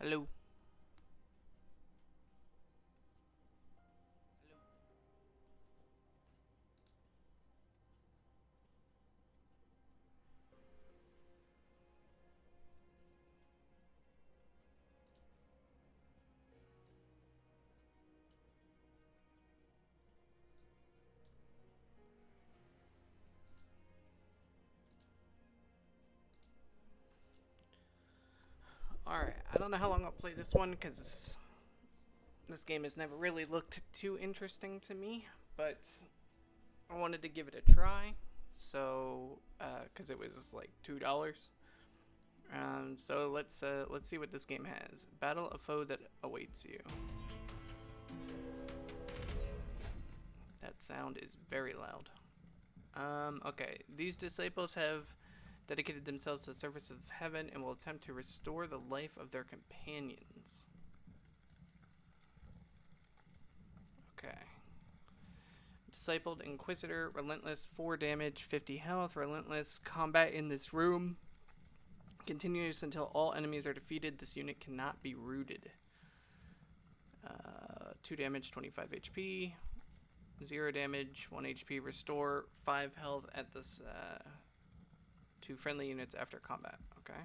Hello. Alright, I don't know how long I'll play this one because this game has never really looked too interesting to me, but I wanted to give it a try. So, because it was like $2. So let's see what this game has. Battle a foe that awaits you. That sound is very loud. Okay, these disciples have dedicated themselves to the service of heaven and will attempt to restore the life of their companions. Okay. Discipled Inquisitor, Relentless, 4 damage, 50 health, Relentless, combat in this room. Continues until all enemies are defeated. This unit cannot be rooted. 2 damage, 25 HP. 0 damage, 1 HP, restore 5 health at this, to friendly units after combat. Okay.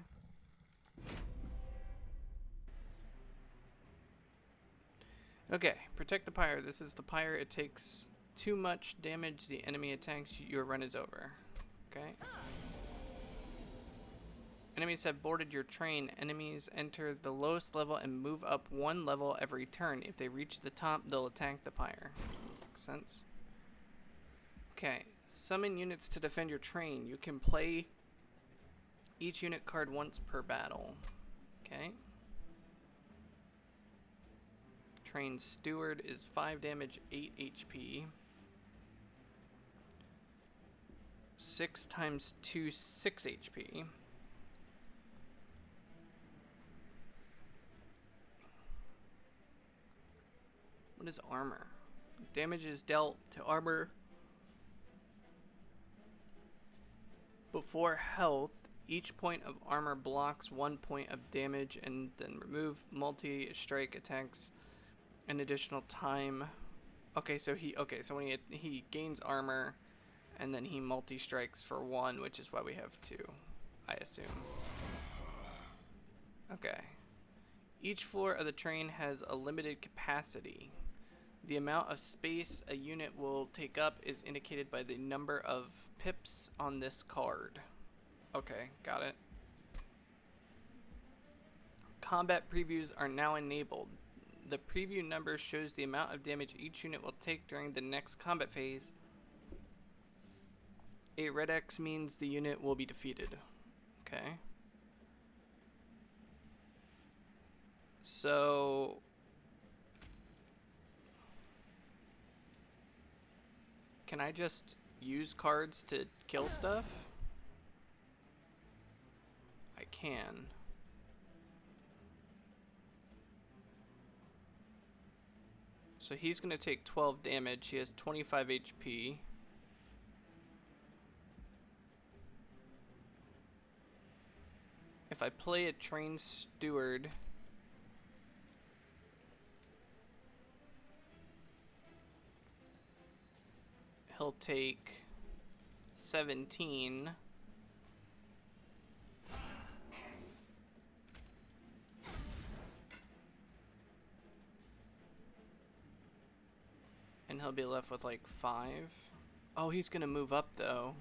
Okay, protect the pyre. This is the pyre. It takes too much damage. The enemy attacks. Your run is over. Okay. Enemies have boarded your train. Enemies enter the lowest level and move up 1 level every turn. If they reach the top, they'll attack the pyre. Makes sense. Okay. Summon units to defend your train. You can play each unit card once per battle. Okay. Train Steward is 5 damage, 8 HP. 6 times 2, 6 HP. What is armor? Damage is dealt to armor before health. Each point of armor blocks 1 point of damage, and then remove multi-strike attacks an additional time. Okay, so when he gains armor, and then he multi-strikes for 1, which is why we have 2, I assume. Okay. Each floor of the train has a limited capacity. The amount of space a unit will take up is indicated by the number of pips on this card. Okay, got it. Combat previews are now enabled. The preview number shows the amount of damage each unit will take during the next combat phase. A red X means the unit will be defeated. Okay. So can I just use cards to kill stuff? I can. So he's going to take 12 damage. He has 25 HP. If I play a Train Steward, he'll take 17. And he'll be left with like 5. Oh, he's gonna move up though.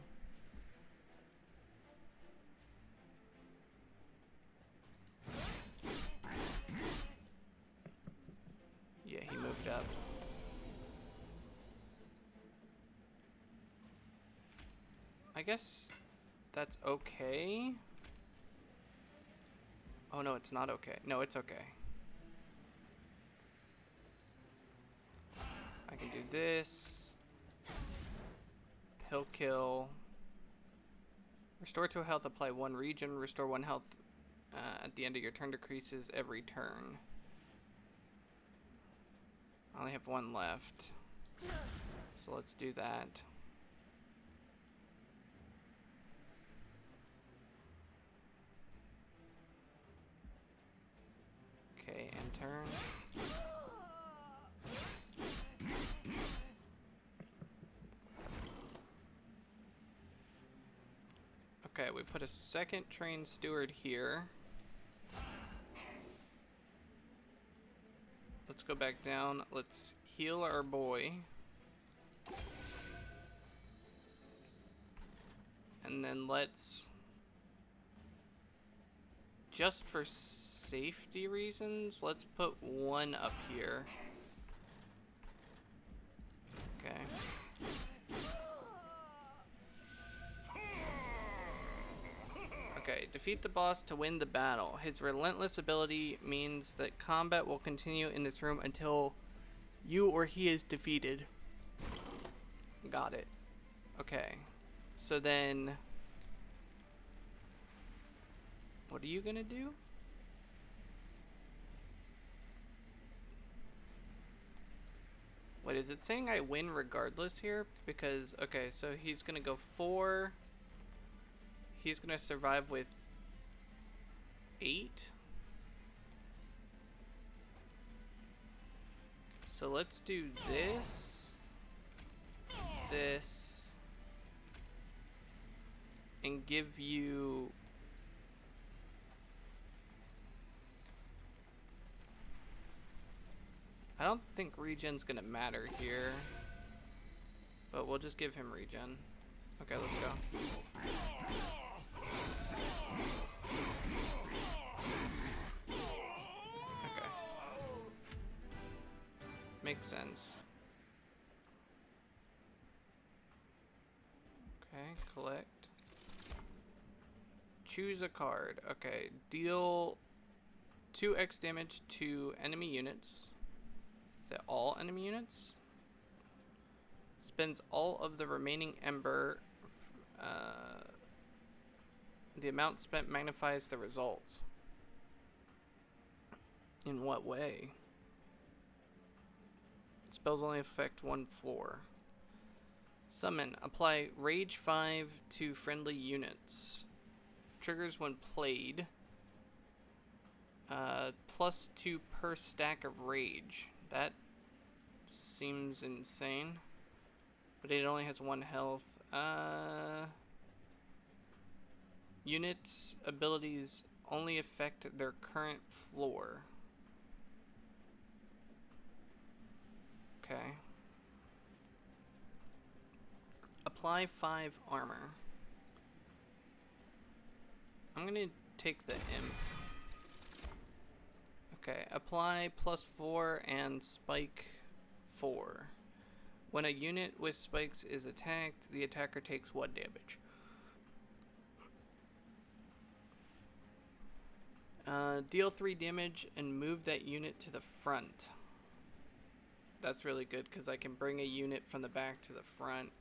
Yeah, he moved up. I guess that's okay. Oh no, it's not okay. No, it's okay. I can do this. He'll kill. Restore 2 health, apply 1 regen. Restore 1 health at the end of your turn, decreases every turn. I only have 1 left. So let's do that. Okay, and turn. Okay, we put a second trained steward here. Let's go back down. Let's heal our boy. And then let's, just for safety reasons, let's put one up here. Okay. Okay, defeat the boss to win the battle. His relentless ability means that combat will continue in this room until you or he is defeated. Got it. Okay. So then, what are you gonna do? Wait, is it saying I win regardless here? Because, okay, so he's gonna go 4. He's gonna survive with 8. So let's do this, this, and give you... I don't think regen's gonna matter here, but we'll just give him regen. Okay, let's go. Okay. Makes sense. Okay, collect. Choose a card. Okay, deal 2x damage to enemy units. Is that all enemy units? Spends all of the remaining ember. The amount spent magnifies the results. In what way? Spells only affect one floor. Summon. Apply Rage 5 to friendly units. Triggers when played. +2 per stack of rage. That seems insane. But it only has 1 health. Units' abilities only affect their current floor. Okay. Apply 5 armor. I'm gonna take the imp. Okay, apply +4 and spike 4. When a unit with spikes is attacked, the attacker takes 1 damage. Deal 3 damage and move that unit to the front. That's really good because I can bring a unit from the back to the front.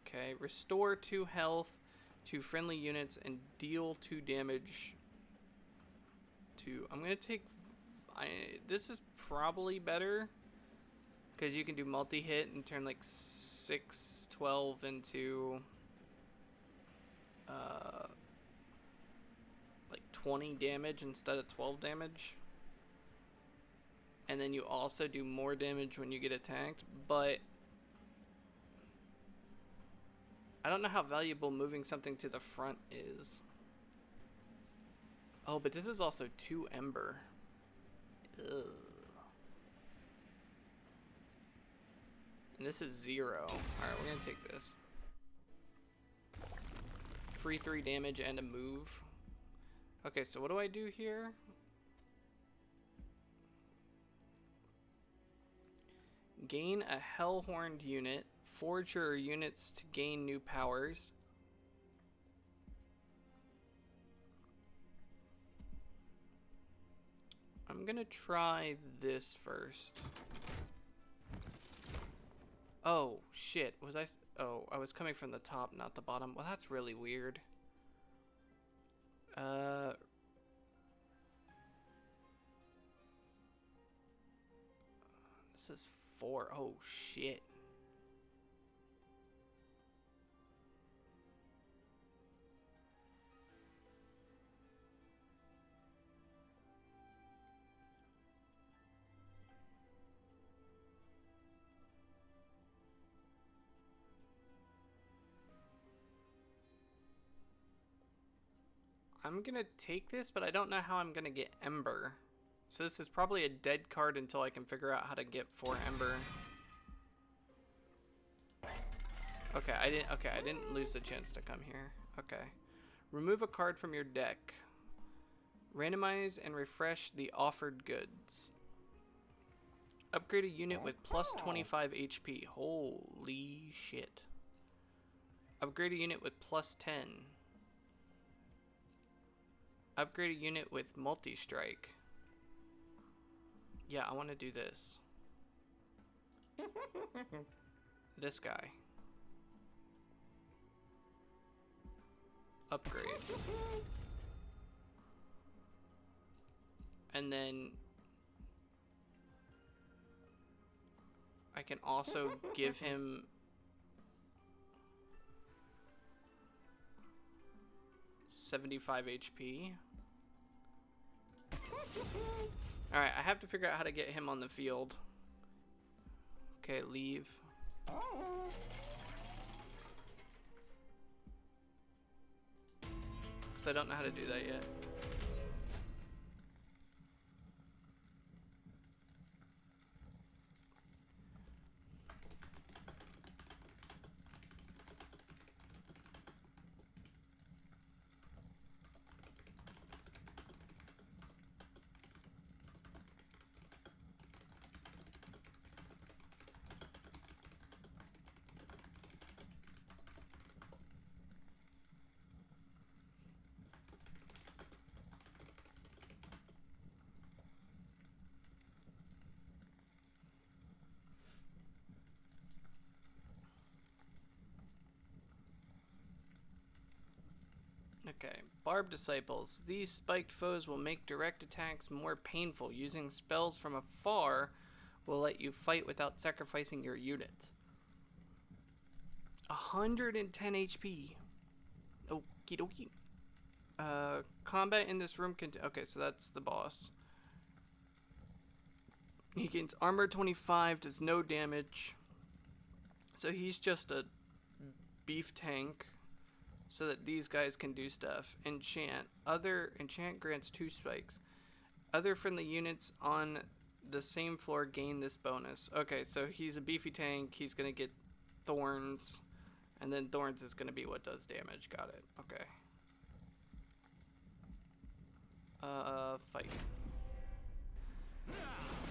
Okay, restore 2 health to friendly units and deal 2 damage to... I'm going to take... this is probably better because you can do multi-hit and turn like 6, 12 into... like 20 damage instead of 12 damage. And then you also do more damage when you get attacked, but I don't know how valuable moving something to the front is. Oh, but this is also 2 ember. Ugh. And this is 0. Alright, we're gonna take this. Free 3 damage and a move. Okay, so what do I do here? Gain a Hellhorned unit. Forge your units to gain new powers. I'm gonna try this first. Oh, shit. Was I... Oh, I was coming from the top, not the bottom. Well, that's really weird. This is 4. Oh, shit. I'm gonna take this, but I don't know how I'm gonna get Ember. So this is probably a dead card until I can figure out how to get 4 Ember. Okay, I didn't lose the chance to come here. Okay. Remove a card from your deck. Randomize and refresh the offered goods. Upgrade a unit with plus 25 HP. Holy shit. Upgrade a unit with plus 10. Upgrade a unit with multi-strike. Yeah, I want to do this. This guy. Upgrade. And then I can also give him 75 HP. Alright, I have to figure out how to get him on the field. Okay, leave. Because I don't know how to do that yet. Okay, Barb Disciples. These spiked foes will make direct attacks more painful. Using spells from afar will let you fight without sacrificing your units. 110 HP. Okie dokie. Combat in this room can... Okay, so that's the boss. He gains armor 25, does no damage. So he's just a beef tank. So that these guys can do stuff. Enchant. Enchant grants 2 spikes. Other friendly units on the same floor gain this bonus. Okay, so he's a beefy tank. He's going to get thorns. And then thorns is going to be what does damage. Got it. Okay. Fight.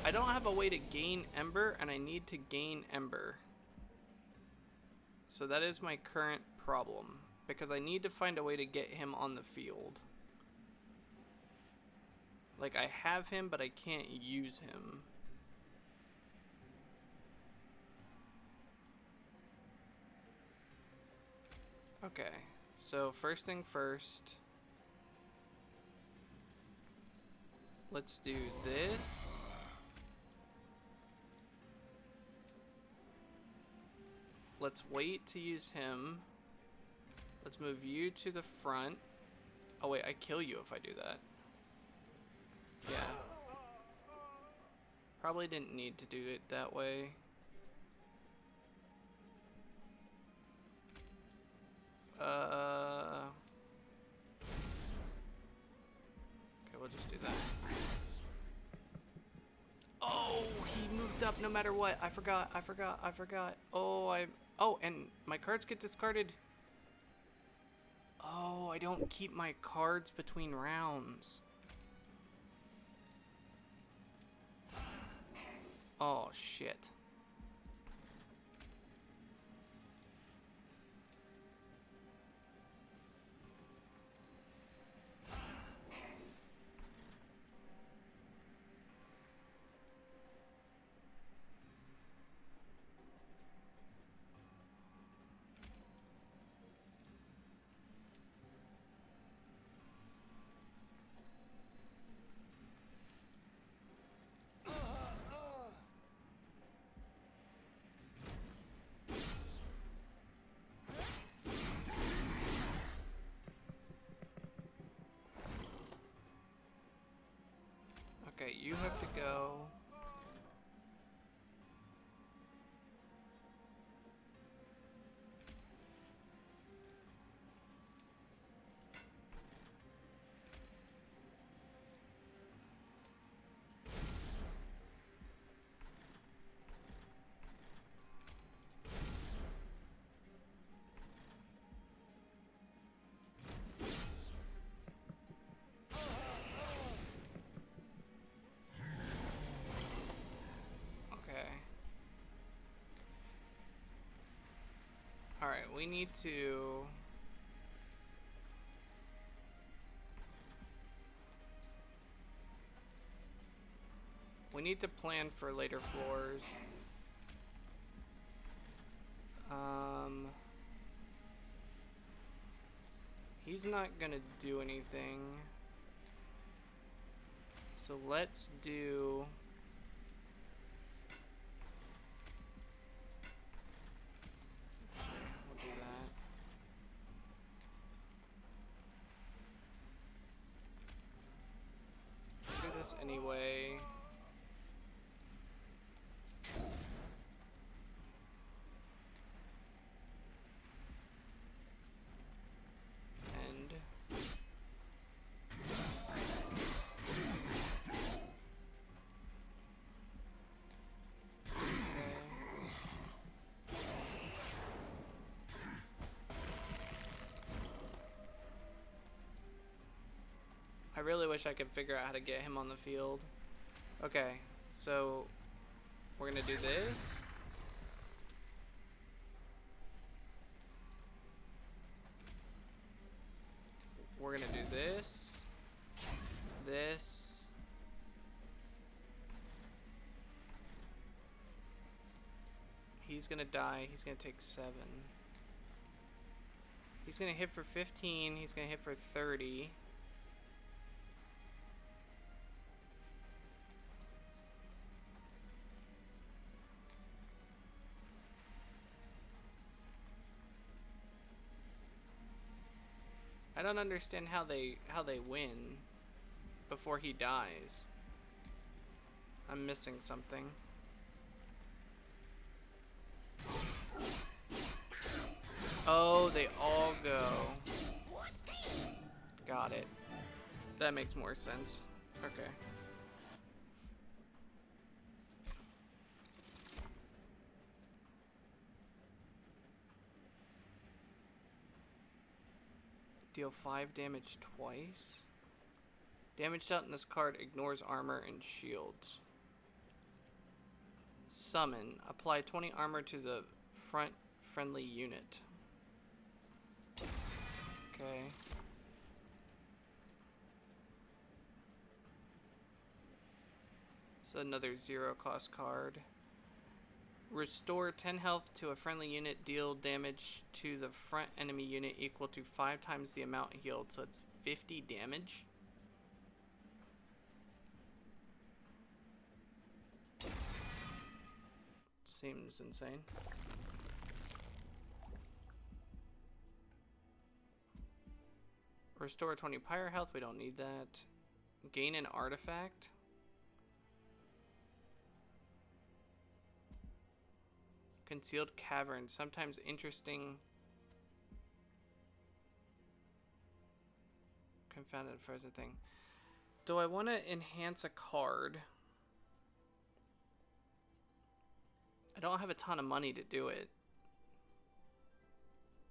I don't have a way to gain Ember, and I need to gain Ember. So that is my current problem. Because I need to find a way to get him on the field. Like, I have him, but I can't use him. Okay, so first thing first. Let's do this. Let's wait to use him. Let's move you to the front. Oh wait, I kill you if I do that. Yeah. Probably didn't need to do it that way. Okay, we'll just do that. Oh, he moves up no matter what. I forgot. Oh, and my cards get discarded. Oh, I don't keep my cards between rounds. Oh, shit. Okay, you have to go. we need to... We need to plan for later floors. He's not gonna do anything. So let's do... We'll do that. Do this anyway. I really wish I could figure out how to get him on the field. Okay, so we're gonna do this. We're gonna do this. This. He's gonna die. He's gonna take 7. He's gonna hit for 15. He's gonna hit for 30. I don't understand how they win before he dies. I'm missing something. Oh, they all go. Got it. That makes more sense. Okay. Deal 5 damage twice. Damage dealt in this card ignores armor and shields. Summon. Apply 20 armor to the front friendly unit. Okay. So another 0 cost card. Restore 10 health to a friendly unit. Deal damage to the front enemy unit equal to 5 times the amount healed. So it's 50 damage. Seems insane. Restore 20 pyre health. We don't need that. Gain an artifact. Concealed cavern, sometimes interesting. Confounded frozen thing. Do I want to enhance a card? I don't have a ton of money to do it.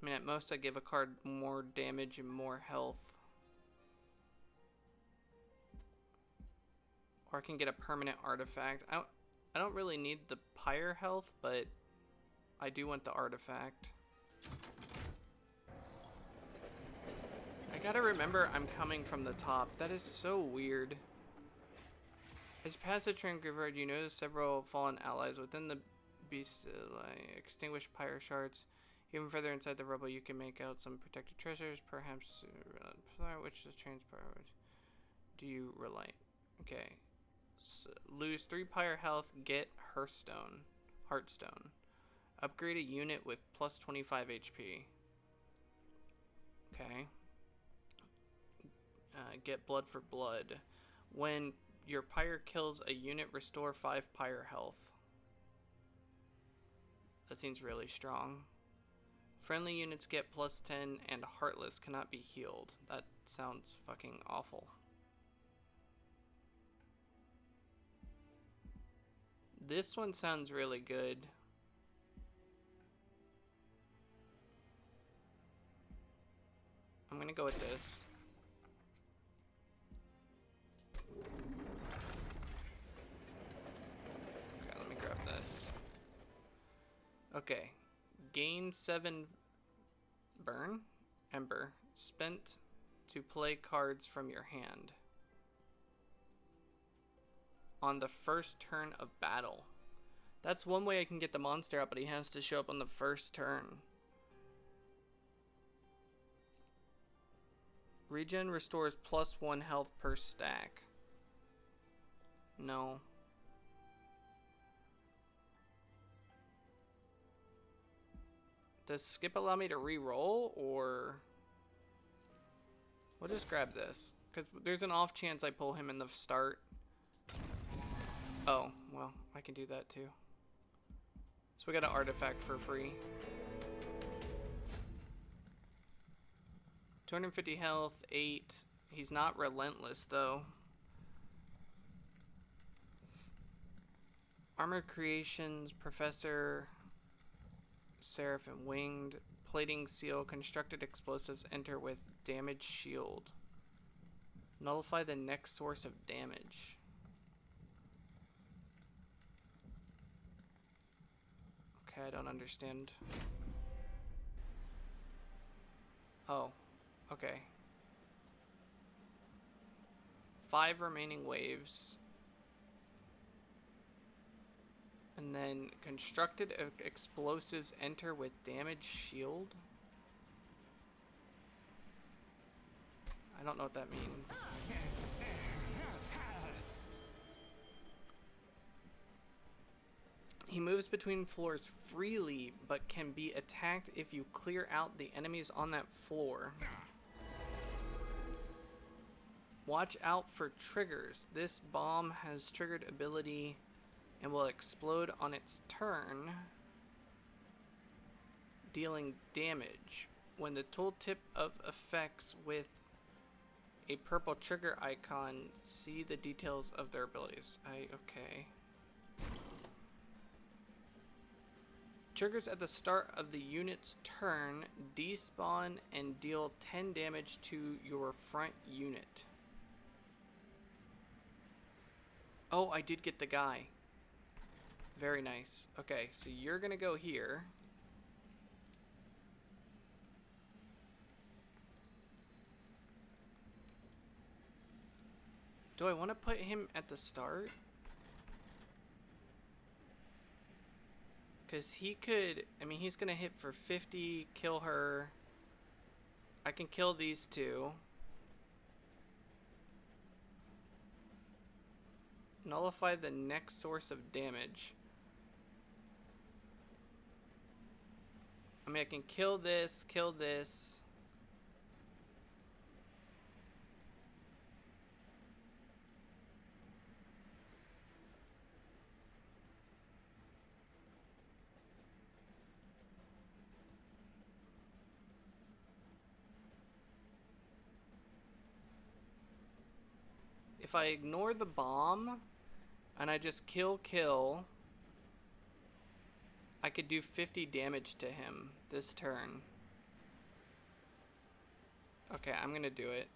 I mean, at most I give a card more damage and more health. Or I can get a permanent artifact. I don't really need the pyre health, but I do want the artifact. I gotta remember I'm coming from the top. That is so weird. As you pass the train graveyard, you notice several fallen allies within the beast, extinguished pyre shards. Even further inside the rubble, you can make out some protected treasures, perhaps which the train's powered. Do you relate? Okay. So, lose 3 pyre health, get Heartstone. Upgrade a unit with plus 25 HP. Okay. Get blood for blood. When your pyre kills a unit, restore 5 pyre health. That seems really strong. Friendly units get plus 10 and Heartless cannot be healed. That sounds fucking awful. This one sounds really good. I'm gonna go with this. Okay, let me grab this. Okay. Gain 7 burn? Ember. Spent to play cards from your hand. On the first turn of battle. That's one way I can get the monster out, but he has to show up on the first turn. Regen restores +1 health per stack. No. Does skip allow me to re-roll, or... We'll just grab this, because there's an off chance I pull him in the start. Oh, well, I can do that too. So we got an artifact for free. 250 health, 8. He's not relentless though. Armored Creations, Professor Seraphim Winged, Plating Seal, Constructed Explosives enter with Damage Shield. Nullify the next source of damage. Okay, I don't understand. Oh, okay. 5 remaining waves. And then constructed explosives enter with damage shield. I don't know what that means. He moves between floors freely, but can be attacked if you clear out the enemies on that floor. Watch out for triggers. This bomb has triggered ability and will explode on its turn, dealing damage. When the tooltip of effects with a purple trigger icon, see the details of their abilities. Okay. Triggers at the start of the unit's turn, despawn and deal 10 damage to your front unit. Oh, I did get the guy. Very nice. Okay, so you're gonna go here. Do I want to put him at the start? Because he could, I mean, he's gonna hit for 50, kill her. I can kill these two. Nullify the next source of damage. I mean, I can kill this, kill this. If I ignore the bomb and I just kill, I could do 50 damage to him this turn. Okay, I'm gonna do it.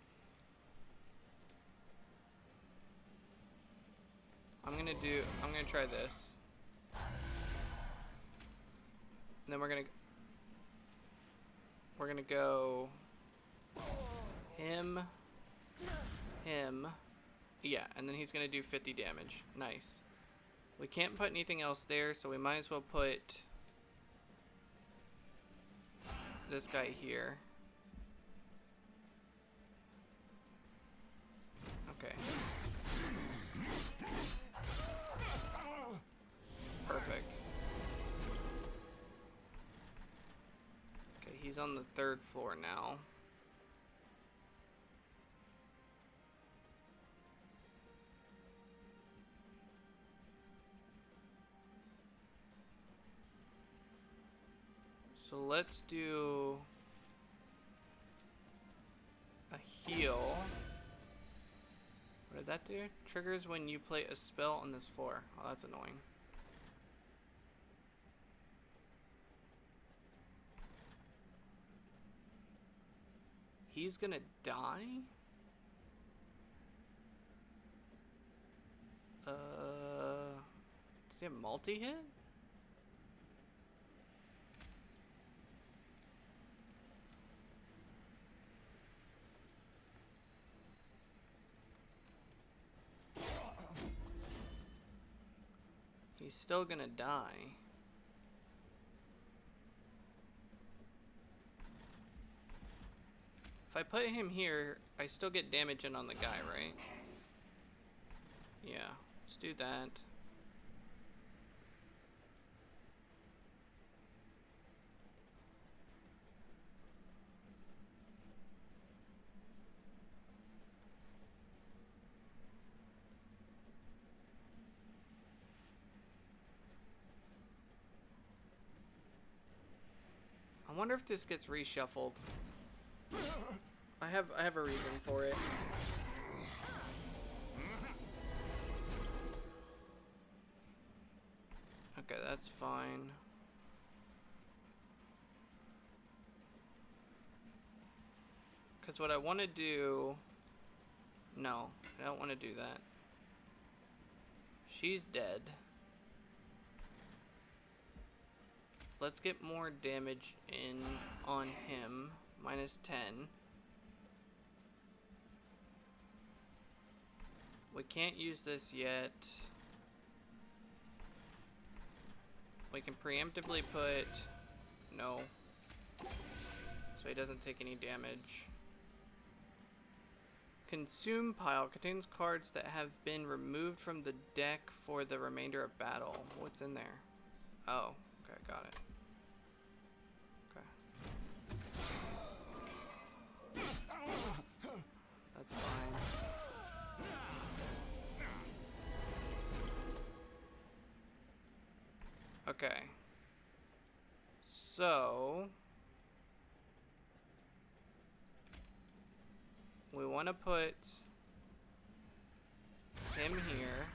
I'm gonna try this. And then we're gonna go him. Yeah, and then he's gonna do 50 damage. Nice. We can't put anything else there, so we might as well put this guy here. Okay. Perfect. Okay, he's on the 3rd floor now. So let's do a heal. What did that do? Triggers when you play a spell on this floor. Oh, that's annoying. He's gonna die? Does he have multi-hit? He's still gonna die. If I put him here, I still get damage in on the guy, right? Yeah, let's do that. I wonder if this gets reshuffled. I have a reason for it. Okay, that's fine. Because what I want to do... No, I don't want to do that. She's dead. Let's get more damage in on him. Minus 10. We can't use this yet. We can preemptively put... No. So he doesn't take any damage. Consume pile contains cards that have been removed from the deck for the remainder of battle. What's in there? Oh, okay, got it. Okay. That's fine. Okay. So... we want to put him here.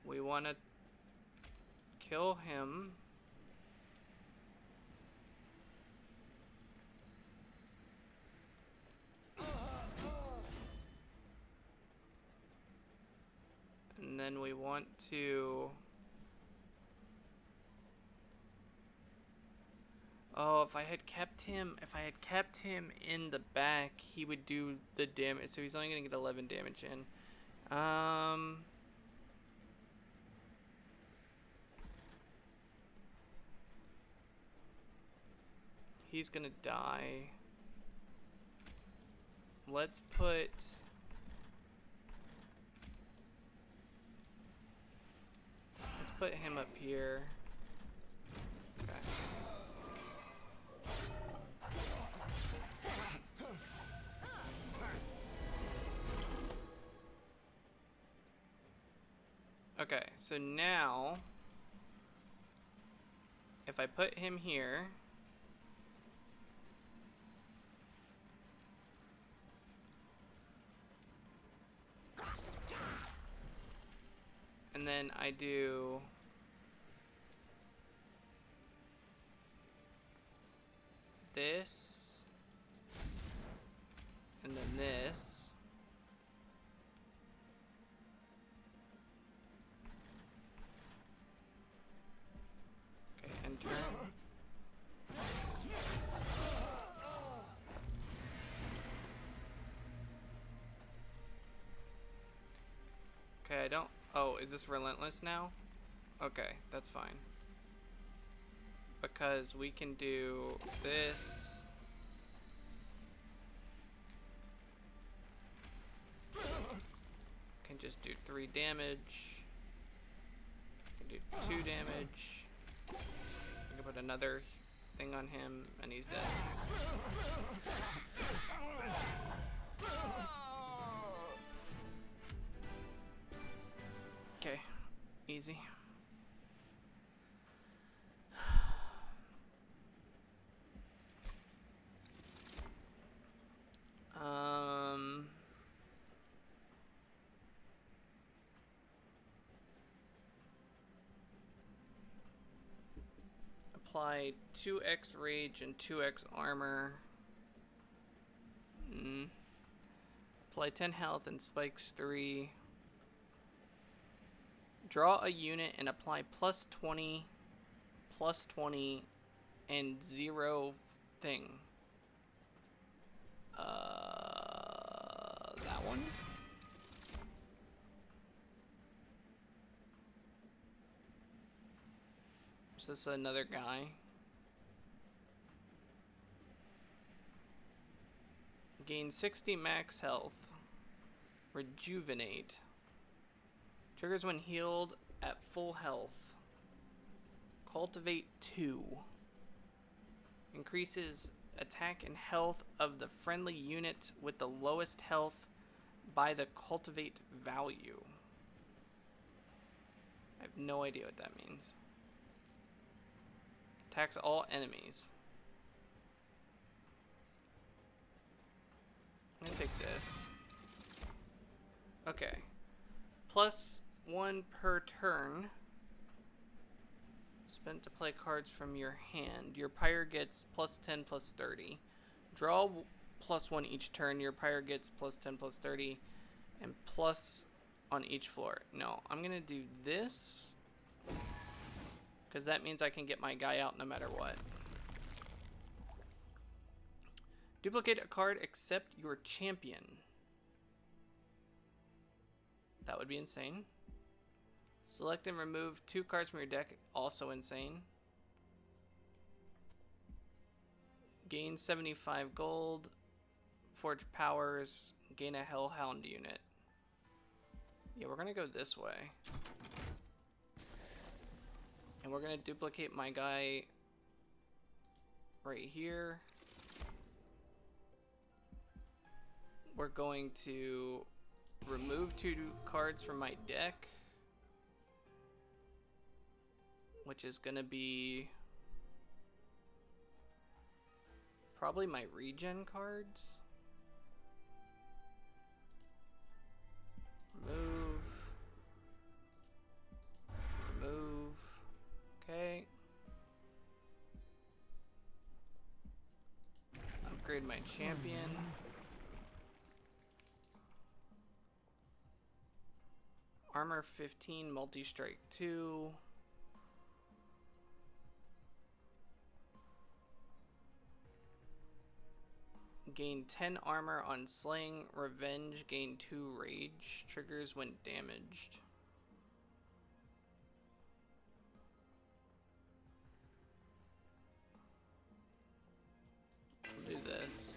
We want to kill him. And then we want to... Oh, if I had kept him in the back, he would do the damage. So he's only gonna get 11 damage in. He's gonna die. Let's put... let's put him up here. Okay. Okay, so now, if I put him here, and then I do this, and then this, and turn. Okay, I don't... oh, is this relentless now? Okay, that's fine. Because we can do this. Can just do 3 damage. Can do 2 damage. I can put another thing on him, and he's dead. Okay, easy. Apply 2x rage and 2x armor. Apply 10 health and spikes 3. Draw a unit and apply plus 20, and 0 thing. That one? So this is another guy. Gain 60 max health. Rejuvenate. Triggers when healed at full health. Cultivate 2. Increases attack and health of the friendly unit with the lowest health by the cultivate value. I have no idea what that means. Attacks all enemies. I'm gonna take this. Okay. +1 per turn. Spent to play cards from your hand. Your pyre gets +10 +30. Draw +1 each turn. Your pyre gets +10 +30. And plus on each floor. No, I'm gonna do this. Because that means I can get my guy out no matter what. Duplicate a card except your champion. That would be insane. Select and remove 2 cards from your deck. Also insane. Gain 75 gold. Forge powers. Gain a Hellhound unit. Yeah, we're gonna go this way. And we're gonna duplicate my guy right here. We're going to remove 2 cards from my deck, which is gonna be probably my regen cards. Remove. Okay. Upgrade my champion. Armor 15, multi-strike 2. Gain 10 armor on slaying. Revenge, gain 2 rage. Triggers when damaged. We'll do this.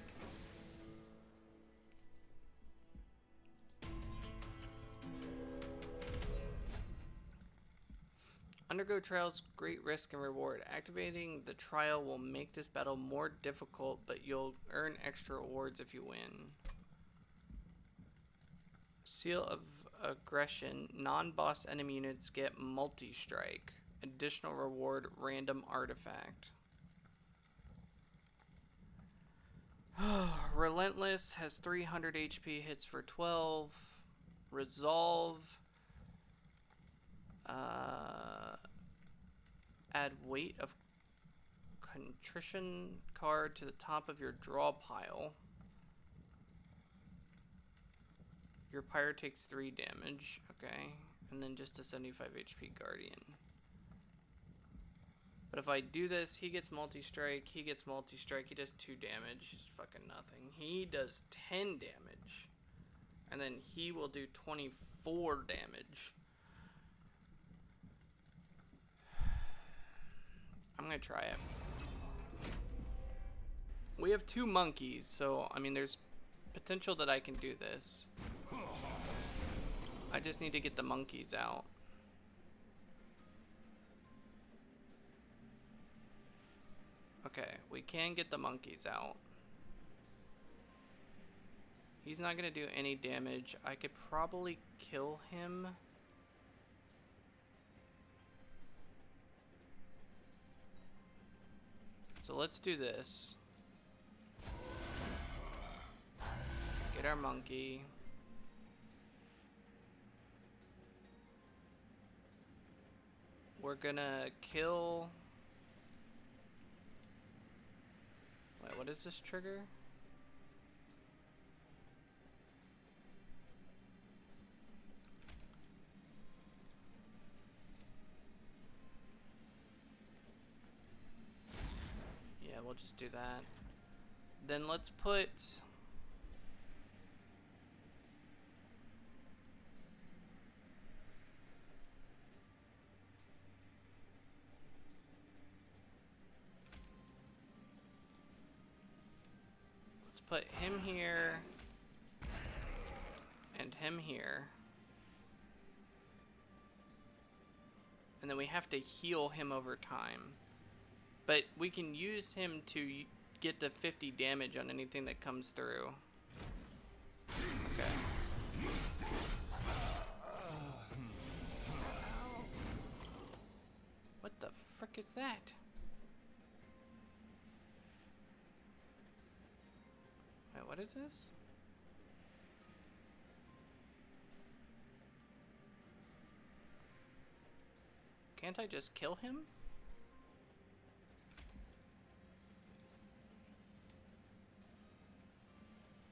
Undergo trials, great risk and reward. Activating the trial will make this battle more difficult, but you'll earn extra rewards if you win. Seal of aggression. Non-boss enemy units get multi-strike. Additional reward, random artifact. Relentless has 300 HP, hits for 12. Resolve. Add weight of contrition card to the top of your draw pile. Your pyre takes 3 damage. Okay. And then just a 75 HP guardian. But if I do this, he gets multi-strike, he gets multi-strike, he does 2 damage. He's fucking nothing. He does 10 damage. And then he will do 24 damage. I'm gonna try it. We have 2 monkeys, so I mean there's potential that I can do this. I just need to get the monkeys out. Okay, we can get the monkeys out. He's not gonna do any damage. I could probably kill him. So let's do this. Get our monkey. We're gonna kill... Wait, what is this trigger? Yeah, we'll just do that. Then let's put... Let's put him here and him here. And then we have to heal him over time. But we can use him to get the 50 damage on anything that comes through. Okay. What the frick is that? Wait, what is this? Can't I just kill him?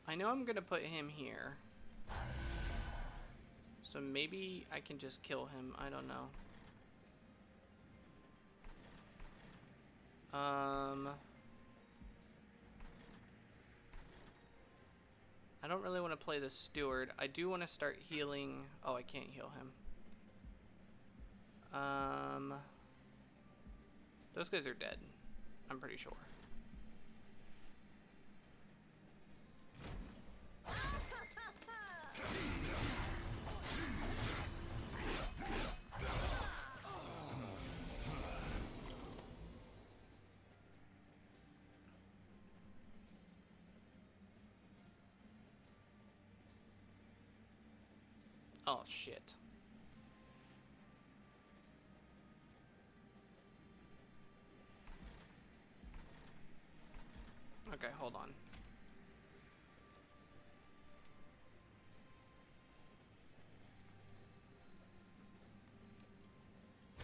I know I'm gonna put him here. So maybe I can just kill him. I don't know. I don't really want to play the steward. I do want to start healing. Oh, I can't heal him. Those guys are dead. I'm pretty sure. Oh, shit. Okay, hold on.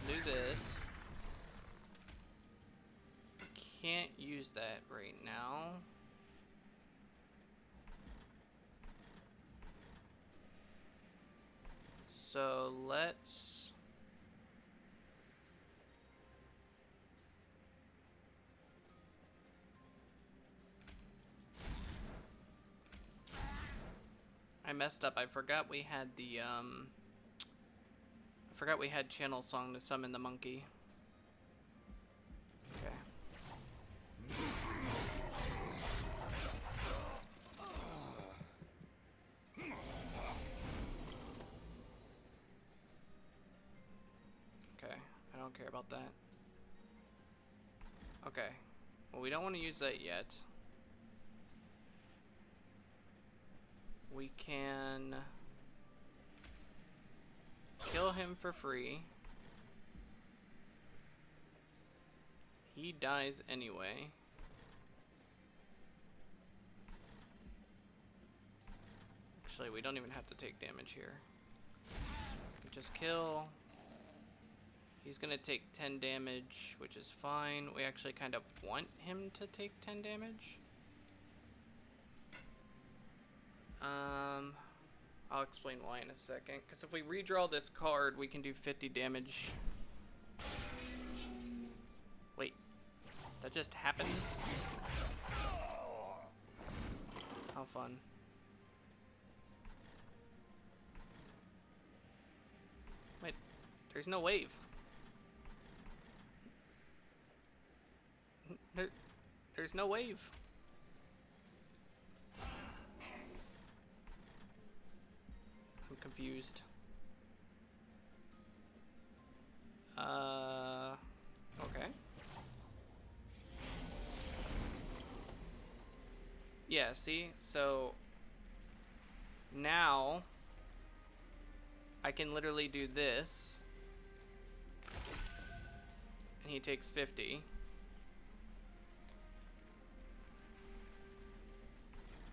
Do this. Can't use that right now. So let's... I messed up. I forgot we had the, I forgot we had channel song to summon the monkey. Okay. Okay, I don't care about that. Okay. Well, we don't want to use that yet. We can kill him for free. He dies anyway. Actually, we don't even have to take damage here. Just kill. He's gonna take 10 damage, which is fine. We actually kind of want him to take 10 damage. I'll explain why in a second. Because if we redraw this card, we can do 50 damage. Wait, that just happens? How fun. Wait, there's no wave. There's no wave. I'm confused. Okay. Yeah, see? So now I can literally do this and he takes 50.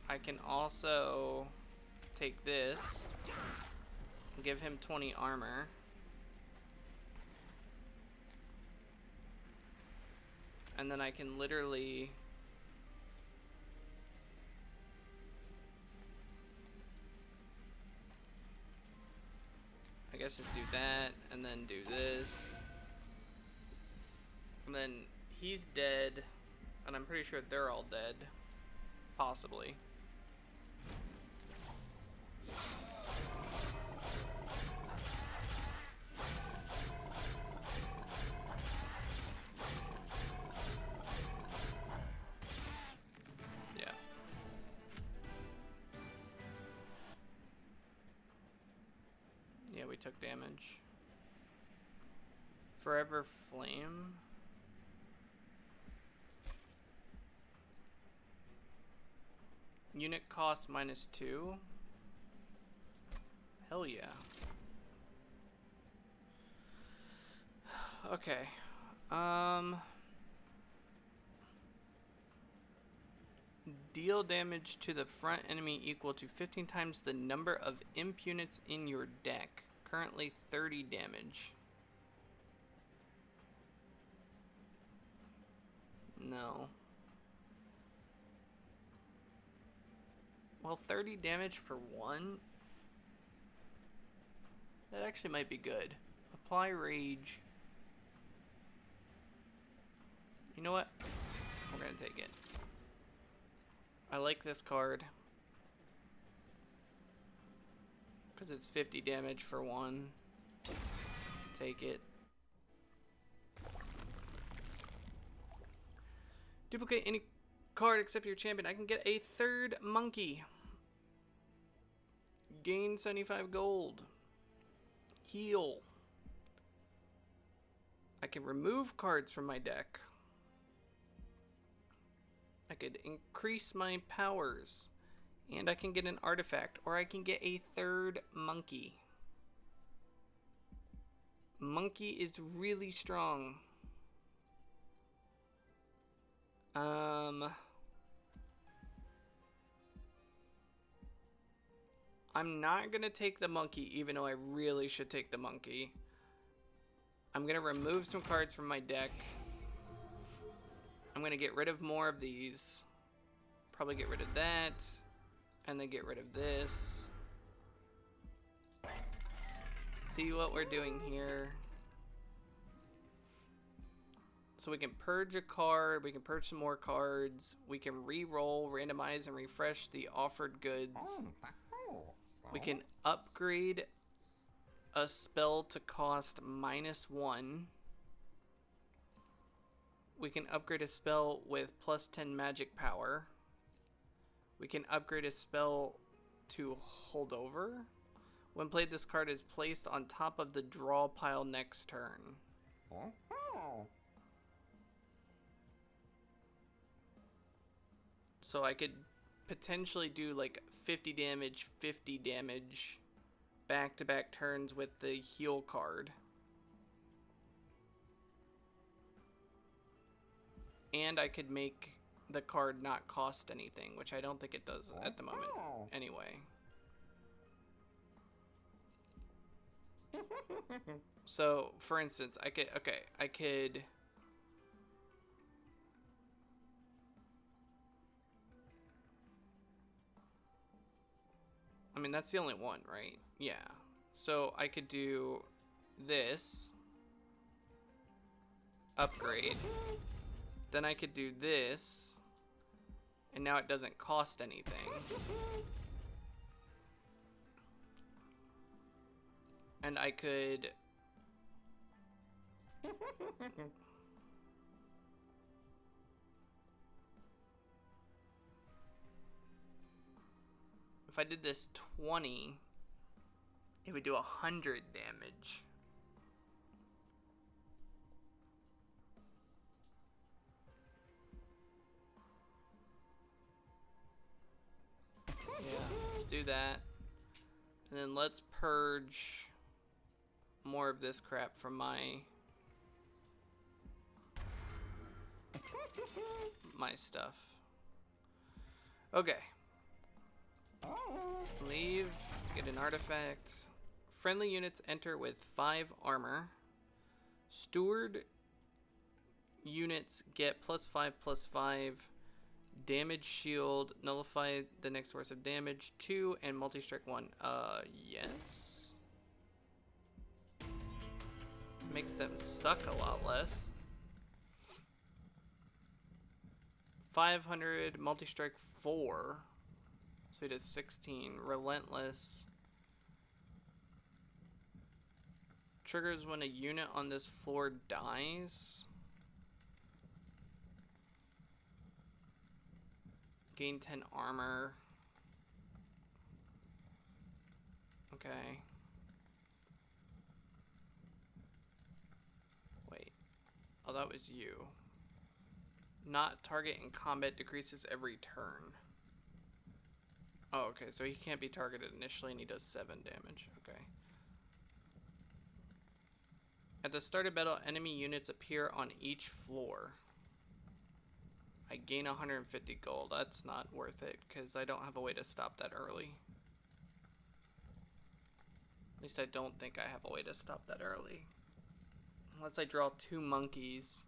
I can also take this and give him 20 armor. And then I can literally I guess just do that and then do this. And then he's dead, and I'm pretty sure they're all dead. Possibly. Yeah. took damage. Forever Flame. Unit cost -2. Hell yeah. Okay. Deal damage to the front enemy equal to 15 times the number of imp units in your deck. Currently 30 damage. No. Well, 30 damage for one? That actually might be good. Apply Rage. You know what? We're gonna take it. I like this card. Because it's 50 damage for one. Take it. Duplicate any card except your champion. I can get a third monkey. Gain 75 gold. Heal. I can remove cards from my deck. I could increase my powers. And I can get an artifact. Or I can get a third monkey. Monkey is really strong. I'm not gonna take the monkey, even though I really should take the monkey. I'm gonna remove some cards from my deck. I'm gonna get rid of more of these. Probably get rid of that. And then get rid of this. See what we're doing here. So we can purge a card, we can purge some more cards, we can re-roll, randomize, and refresh the offered goods. We can upgrade a spell to cost -1. We can upgrade a spell with +10 magic power. We can upgrade a spell to hold over. When played, this card is placed on top of the draw pile next turn. So I could potentially do like 50 damage, back-to-back turns with the heal card. And I could make the card not cost anything, which I don't think it does at the moment anyway. So, for instance, I could I mean, that's the only one, right? Yeah. So I could do this. Upgrade. Then I could do this. And now it doesn't cost anything. And I could... If I did this 20, it would do 100 damage. Yeah, let's do that. And then let's purge more of this crap from my stuff. Okay. Leave, get an artifact. Friendly units enter with 5 armor. Steward units get +5/+5 damage shield, nullify the next source of damage 2, and multi-strike 1. Yes. Makes them suck a lot less. 500 multi-strike 4. So he does 16. Relentless. Triggers when a unit on this floor dies. Gain 10 armor. Okay. Oh, that was you. Not target in combat decreases every turn. Oh, okay, so he can't be targeted initially and he does 7 damage. Okay. At the start of battle, enemy units appear on each floor. I gain 150 gold. That's not worth it because I don't have a way to stop that early. At least I don't think I have a way to stop that early. Unless I draw 2 monkeys.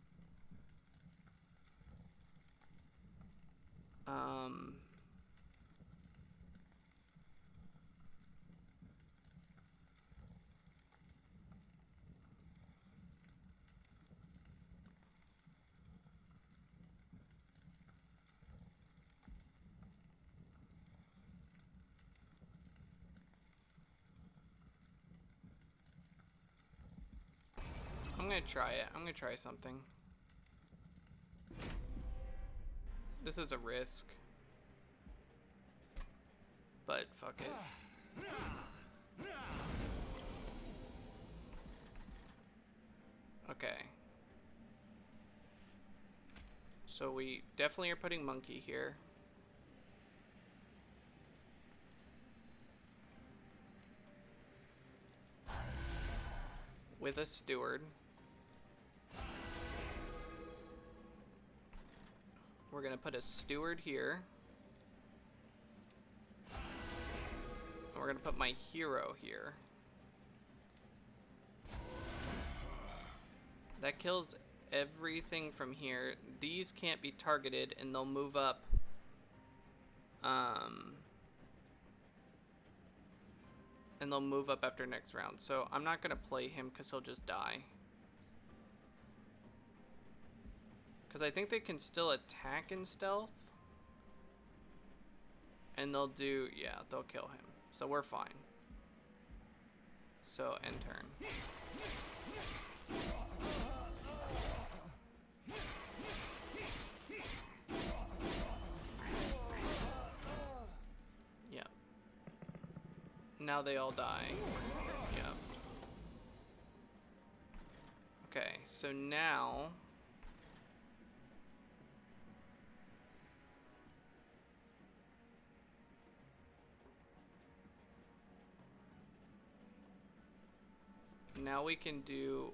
I'm gonna try it. I'm gonna try something. This is a risk. But fuck it. Okay. So we definitely are putting monkey here. With a steward. We're gonna put a steward here. And we're gonna put my hero here. That kills everything from here. These can't be targeted and they'll move up. And they'll move up after next round. So I'm not gonna play him because he'll just die. Because I think they can still attack in stealth. And they'll do, yeah, they'll kill him. So we're fine. So end turn. Yep. Now they all die. Yep. Okay, so now... Now we can do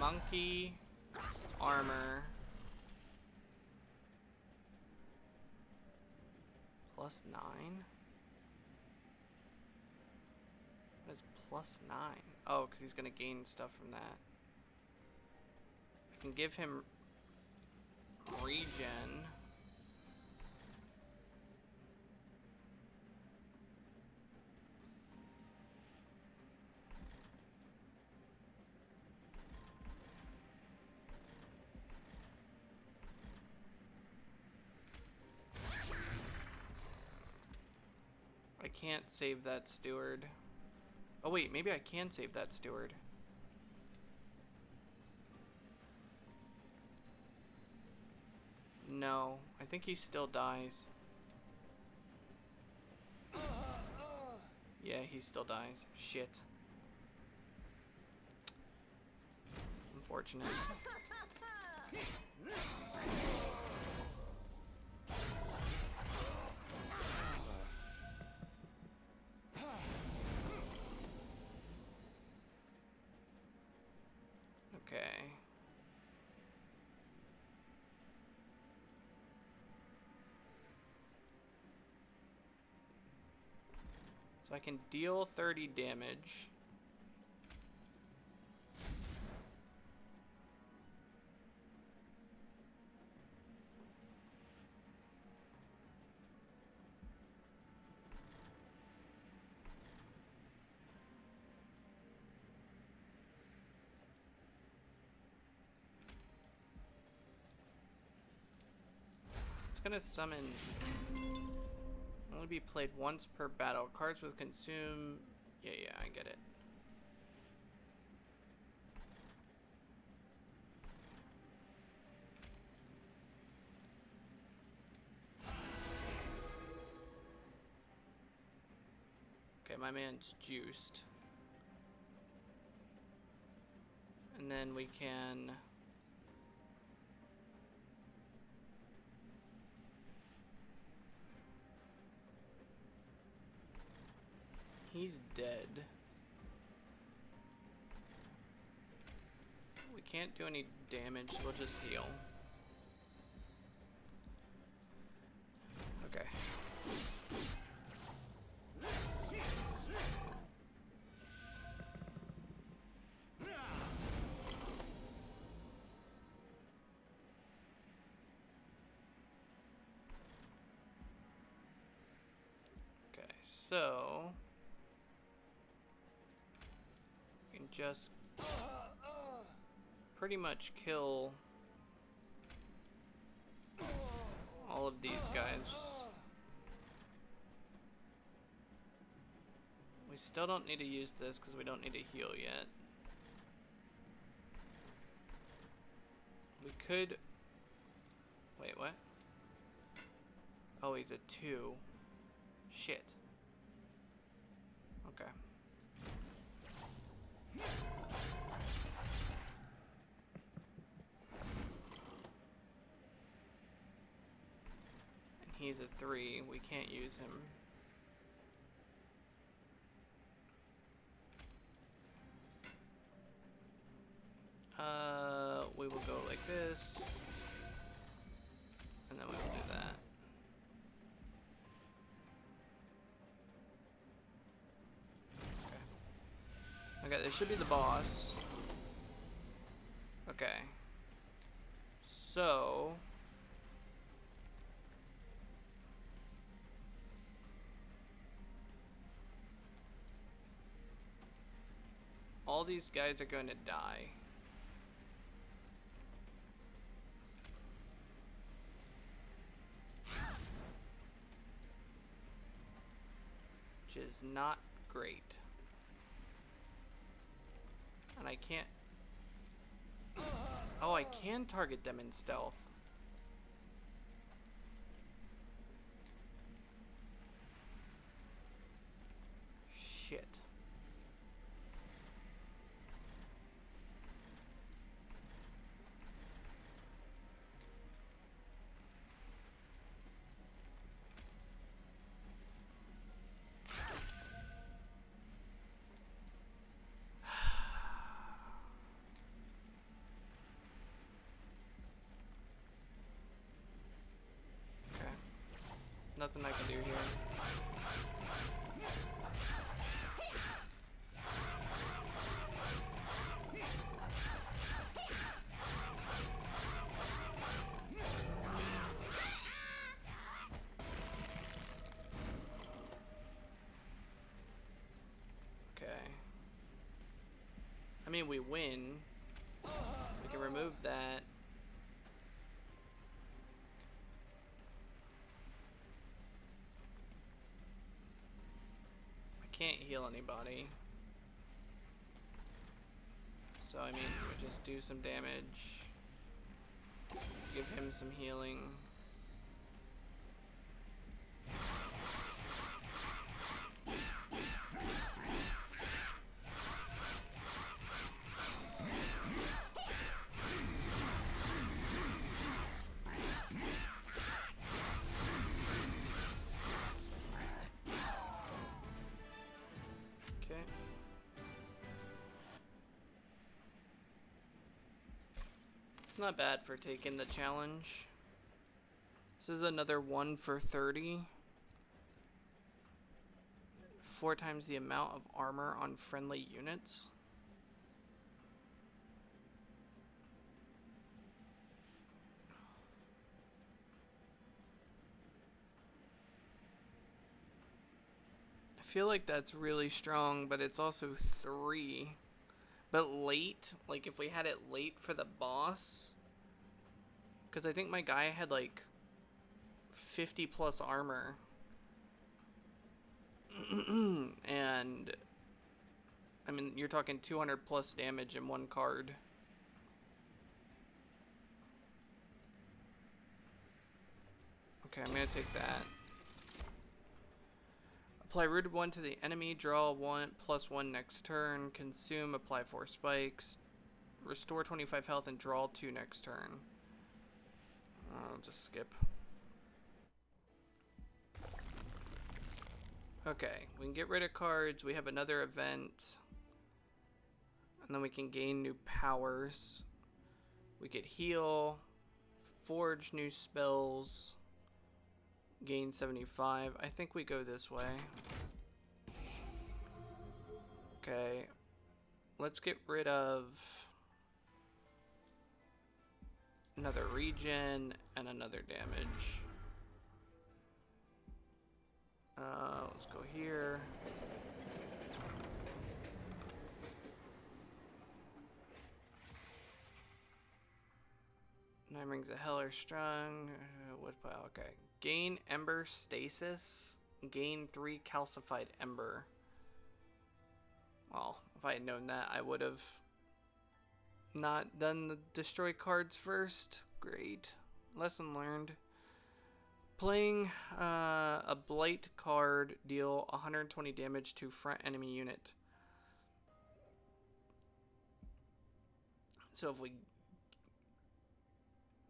monkey, armor, +9? What is +9? Oh, because he's going to gain stuff from that. I can give him regen. I can't save that steward. Oh wait, maybe I can save that steward. No, I think he still dies. Yeah, he still dies. Shit. Unfortunate. Okay. So I can deal 30 damage. It's gonna summon. Only be played once per battle. Cards with consume. Yeah, I get it. Okay, my man's juiced. And And then we can... He's dead. We can't do any damage, so we'll just heal. Okay. Okay, so we can just pretty much kill all of these guys. We still don't need to use this because we don't need to heal yet. We could... Wait, what? Oh, he's a 2. Shit. Okay. And he's a 3. We can't use him. We will go like this. And then we will do that. Okay, this should be the boss. Okay. So... all these guys are going to die. Which is not great. And I can't... oh, I can target them in stealth. Shit. Nothing I can do here. Okay. I mean, we win. We can remove that. Can't heal anybody. So, I mean, we just do some damage. Give him some healing. Not bad for taking the challenge. This is another 1 for 30. 4 times the amount of armor on friendly units. I feel like that's really strong, but it's also 3. But late, like if we had it late for the boss, because I think my guy had like 50 plus armor. And I mean, you're talking 200 plus damage in one card. Okay, I'm gonna take that. Apply rooted 1 to the enemy, draw 1 +1 next turn, consume, apply 4 spikes. Restore 25 health and draw 2 next turn. I'll just skip. Okay, we can get rid of cards. We have another event. And then we can gain new powers. We could heal, forge new spells, gain 75. I think we go this way. Okay, let's get rid of another regen and another damage. Let's go here. Nine Rings of Hell are strong. Okay. Gain Ember Stasis. Gain 3 Calcified Ember. Well, if I had known that, I would have not done the destroy cards first. Great. Lesson learned. Playing a Blight card, deal 120 damage to front enemy unit. So if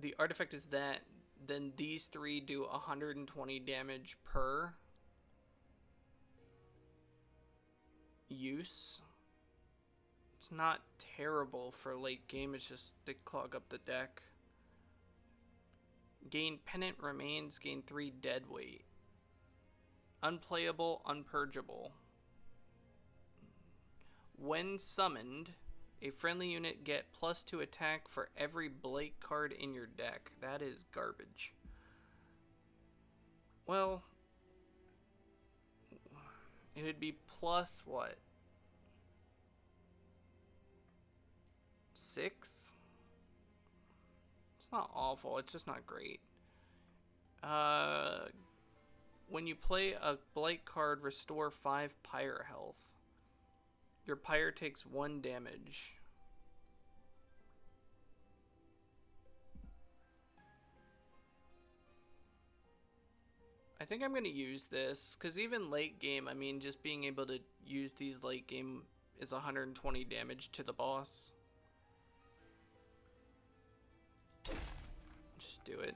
the artifact is that, then these 3 do 120 damage per use. It's not terrible for late game, it's just to clog up the deck. Gain Pennant Remains, gain 3 dead weight. Unplayable, unpurgeable. When summoned, a friendly unit get +2 attack for every Blight card in your deck. That is garbage. Well, it would be plus what? 6? It's not awful, it's just not great. When you play a Blight card, restore 5 Pyre health. Your Pyre takes 1 damage. I think I'm going to use this, because even late game, I mean, just being able to use these late game is 120 damage to the boss. Just do it.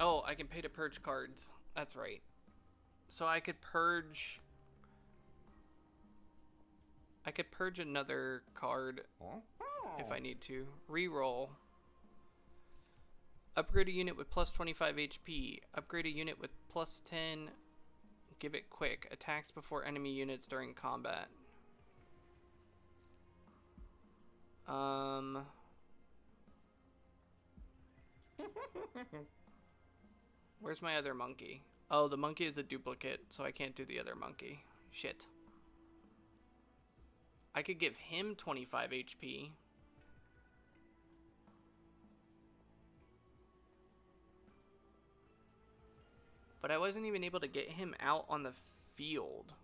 Oh, I can pay to purge cards. That's right. So I could purge another card if I need to. Reroll. Upgrade a unit with +25 HP. Upgrade a unit with +10. Give it quick. Attacks before enemy units during combat. Where's my other monkey? Oh, the monkey is a duplicate, so I can't do the other monkey. Shit. I could give him 25 HP. But I wasn't even able to get him out on the field.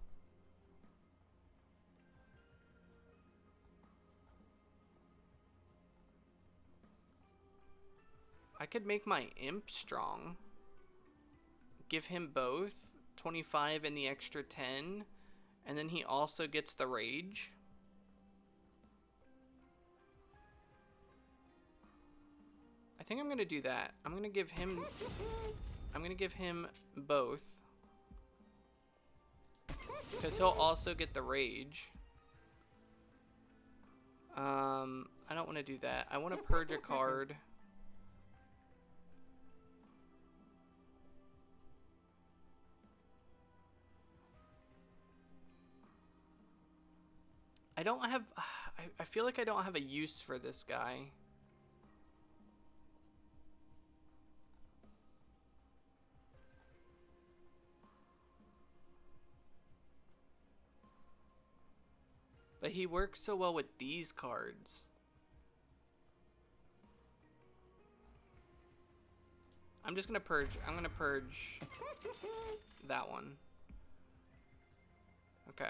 I could make my imp strong. Give him both 25 and the extra 10, and then he also gets the rage. I think I'm gonna do that. I'm gonna give him both, because he'll also get the rage. I don't want to do that. I want to purge a card. I don't have... I feel like I don't have a use for this guy. But he works so well with these cards. I'm just gonna purge. I'm gonna purge that one. Okay.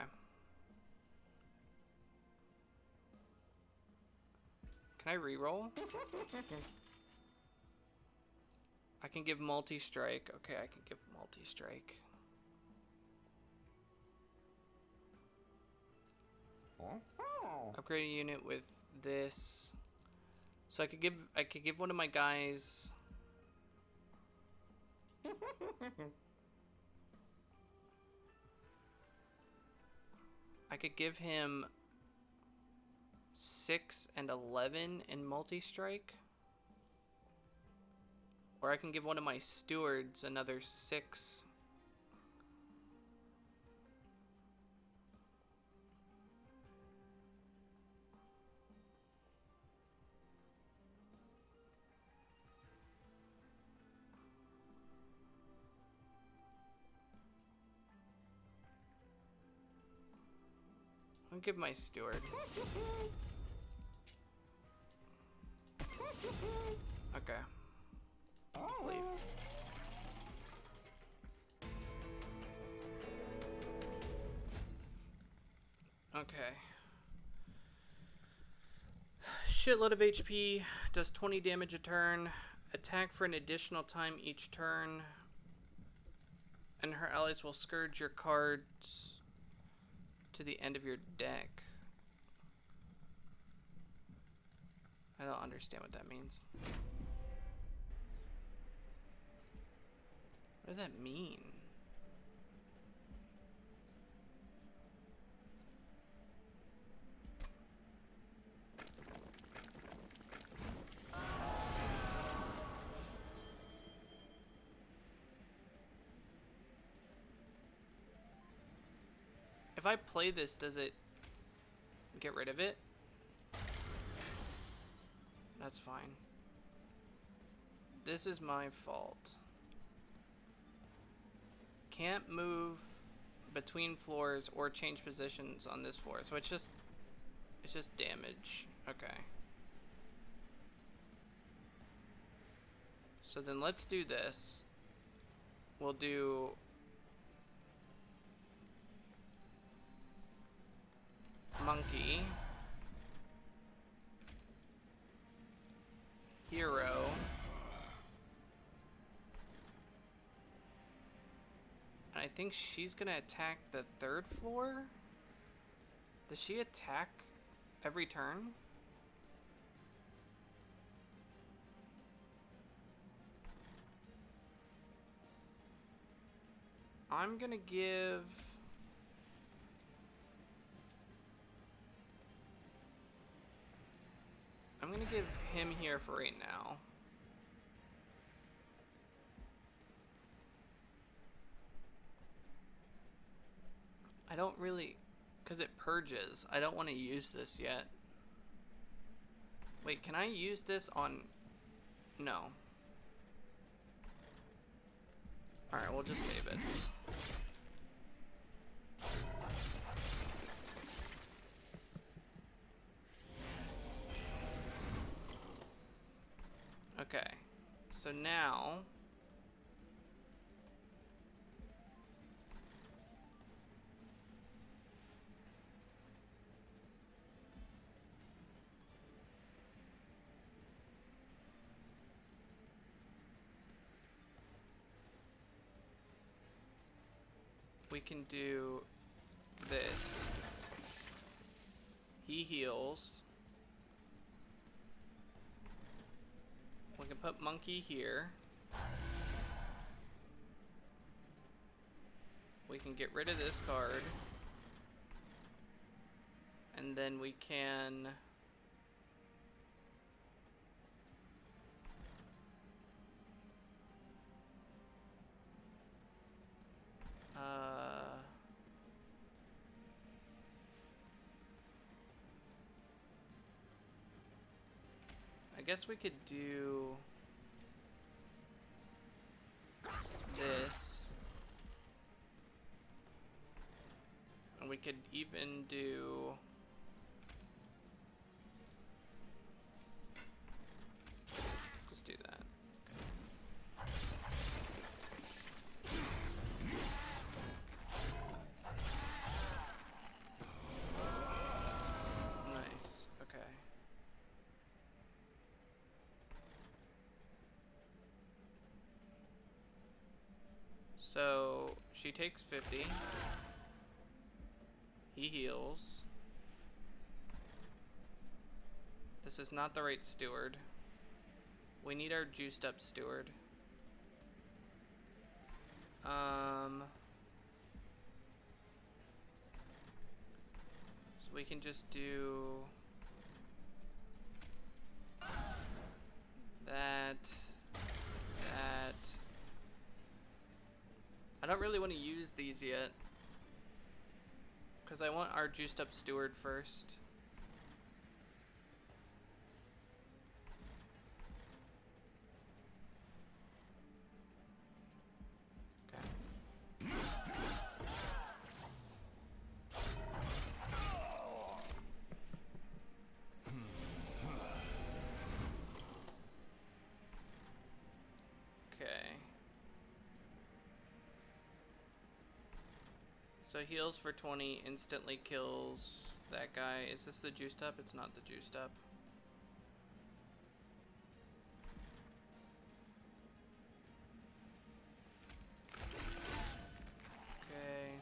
Can I reroll? I can give multi-strike. Okay, I can give multi-strike. Upgrade a unit with this. So I could give one of my guys I could give him 6 and 11 in multi-strike. Or I can give one of my stewards another 6. I'll give my steward. Okay. Let's leave. Okay. Shitload of HP, does 20 damage a turn, attack for an additional time each turn, and her allies will scourge your cards to the end of your deck. I don't understand what that means. What does that mean? If I play this, does it get rid of it? That's fine. This is my fault. Can't move between floors or change positions on this floor. So it's just damage. Okay. So then let's do this. We'll do monkey, hero, and I think she's gonna attack the 3rd floor. Does she attack every turn? I'm gonna give him here for right now. I don't really, because it purges. I don't want to use this yet. Wait, can I use this on? No. Alright, we'll just save it. Okay, so now we can do this. He heals. We can put monkey here. We can get rid of this card. And then we can I guess we could do this, and we could even do let's do that. Nice. Okay. she takes 50. He heals. This is not the right steward. We need our juiced up steward. So we can just do that. I don't really want to use these yet, because I want our juiced up steward first. So heals for 20, instantly kills that guy. Is this the juiced up? It's not the juiced up. Okay.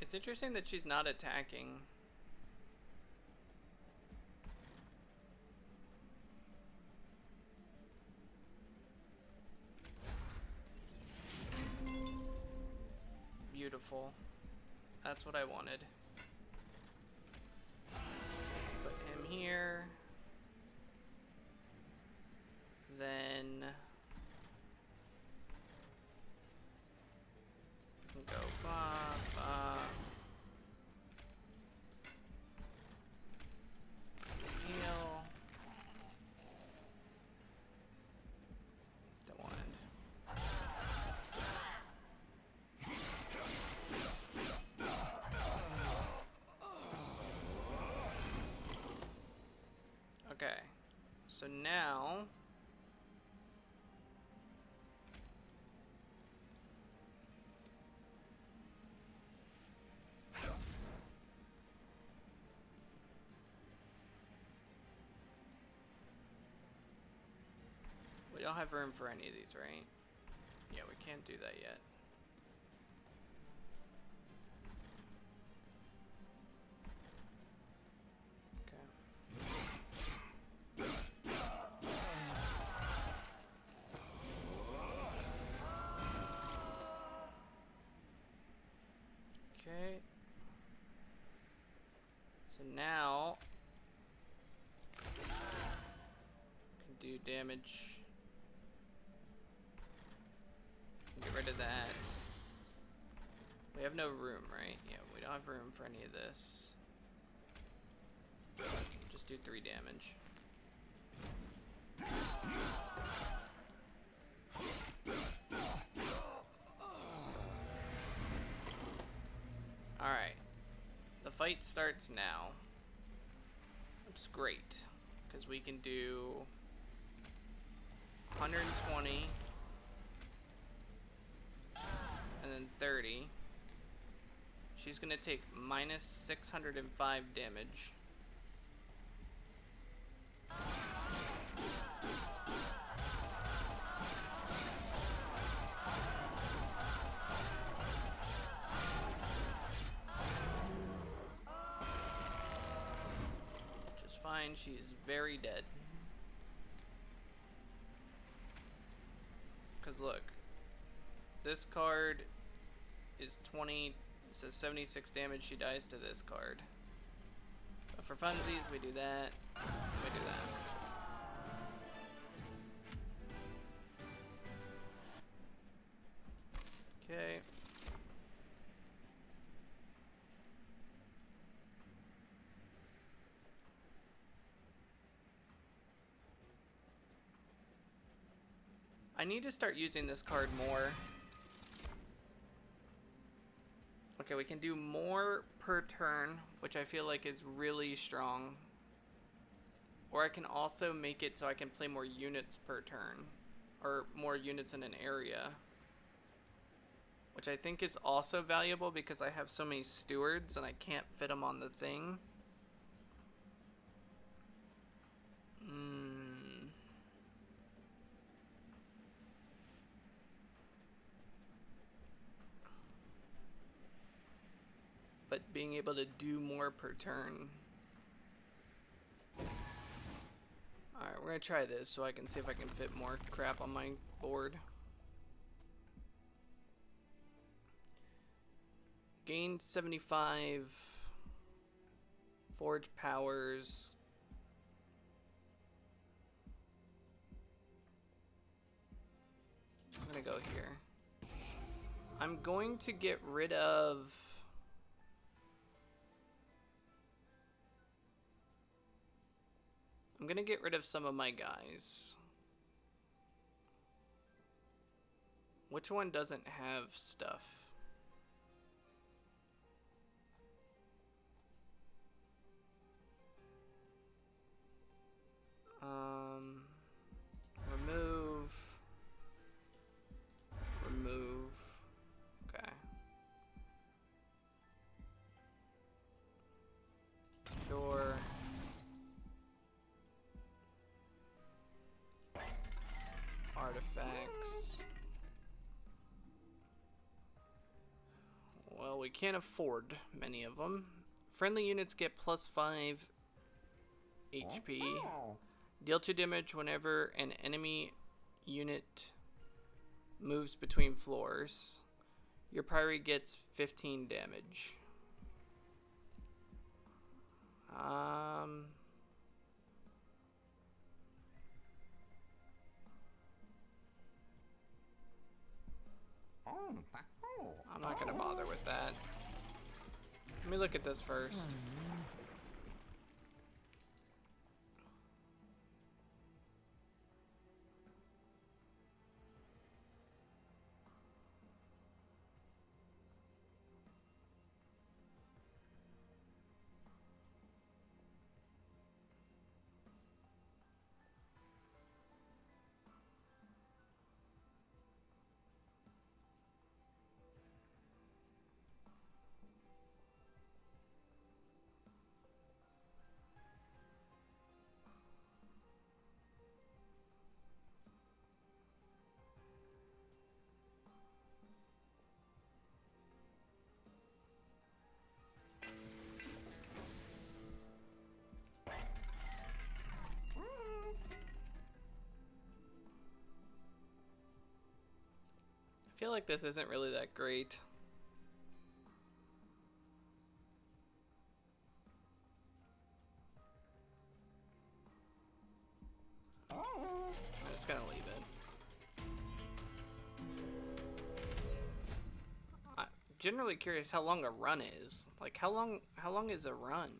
It's interesting that she's not attacking. Beautiful. That's what I wanted. Put him here. Then we can go heal. Don't want it. Okay, so now we don't have room for any of these, right? Yeah, we can't do that yet. Okay. So now can do damage. Get rid of that. We have no room, right? Yeah, we don't have room for any of this. Just do 3 damage. Alright. The fight starts now. Which is great. Because we can do 120. And then 30. She's gonna take minus 605 damage. Which is fine, she is very dead. Because look, this card is 20, it says 76 damage, she dies to this card. But for funsies, we do that, we do that. Okay. I need to start using this card more. Okay, we can do more per turn, which I feel like is really strong. Or I can also make it so I can play more units per turn. Or more units in an area. Which I think is also valuable because I have so many stewards and I can't fit them on the thing. But being able to do more per turn. Alright, we're gonna try this so I can see if I can fit more crap on my board. Gained 75 forge powers. I'm gonna go here. I'm going to get rid of... I'm gonna get rid of some of my guys. Which one doesn't have stuff? Remove. Remove. Okay. Sure. Artifacts. Well, we can't afford many of them. Friendly units get +5 HP. Deal 2 damage whenever an enemy unit moves between floors. Your Priory gets 15 damage. I'm not gonna bother with that. Let me look at this first. I feel like this isn't really that great. I'm just gonna leave it. I'm generally curious how long a run is. Like how long is a run?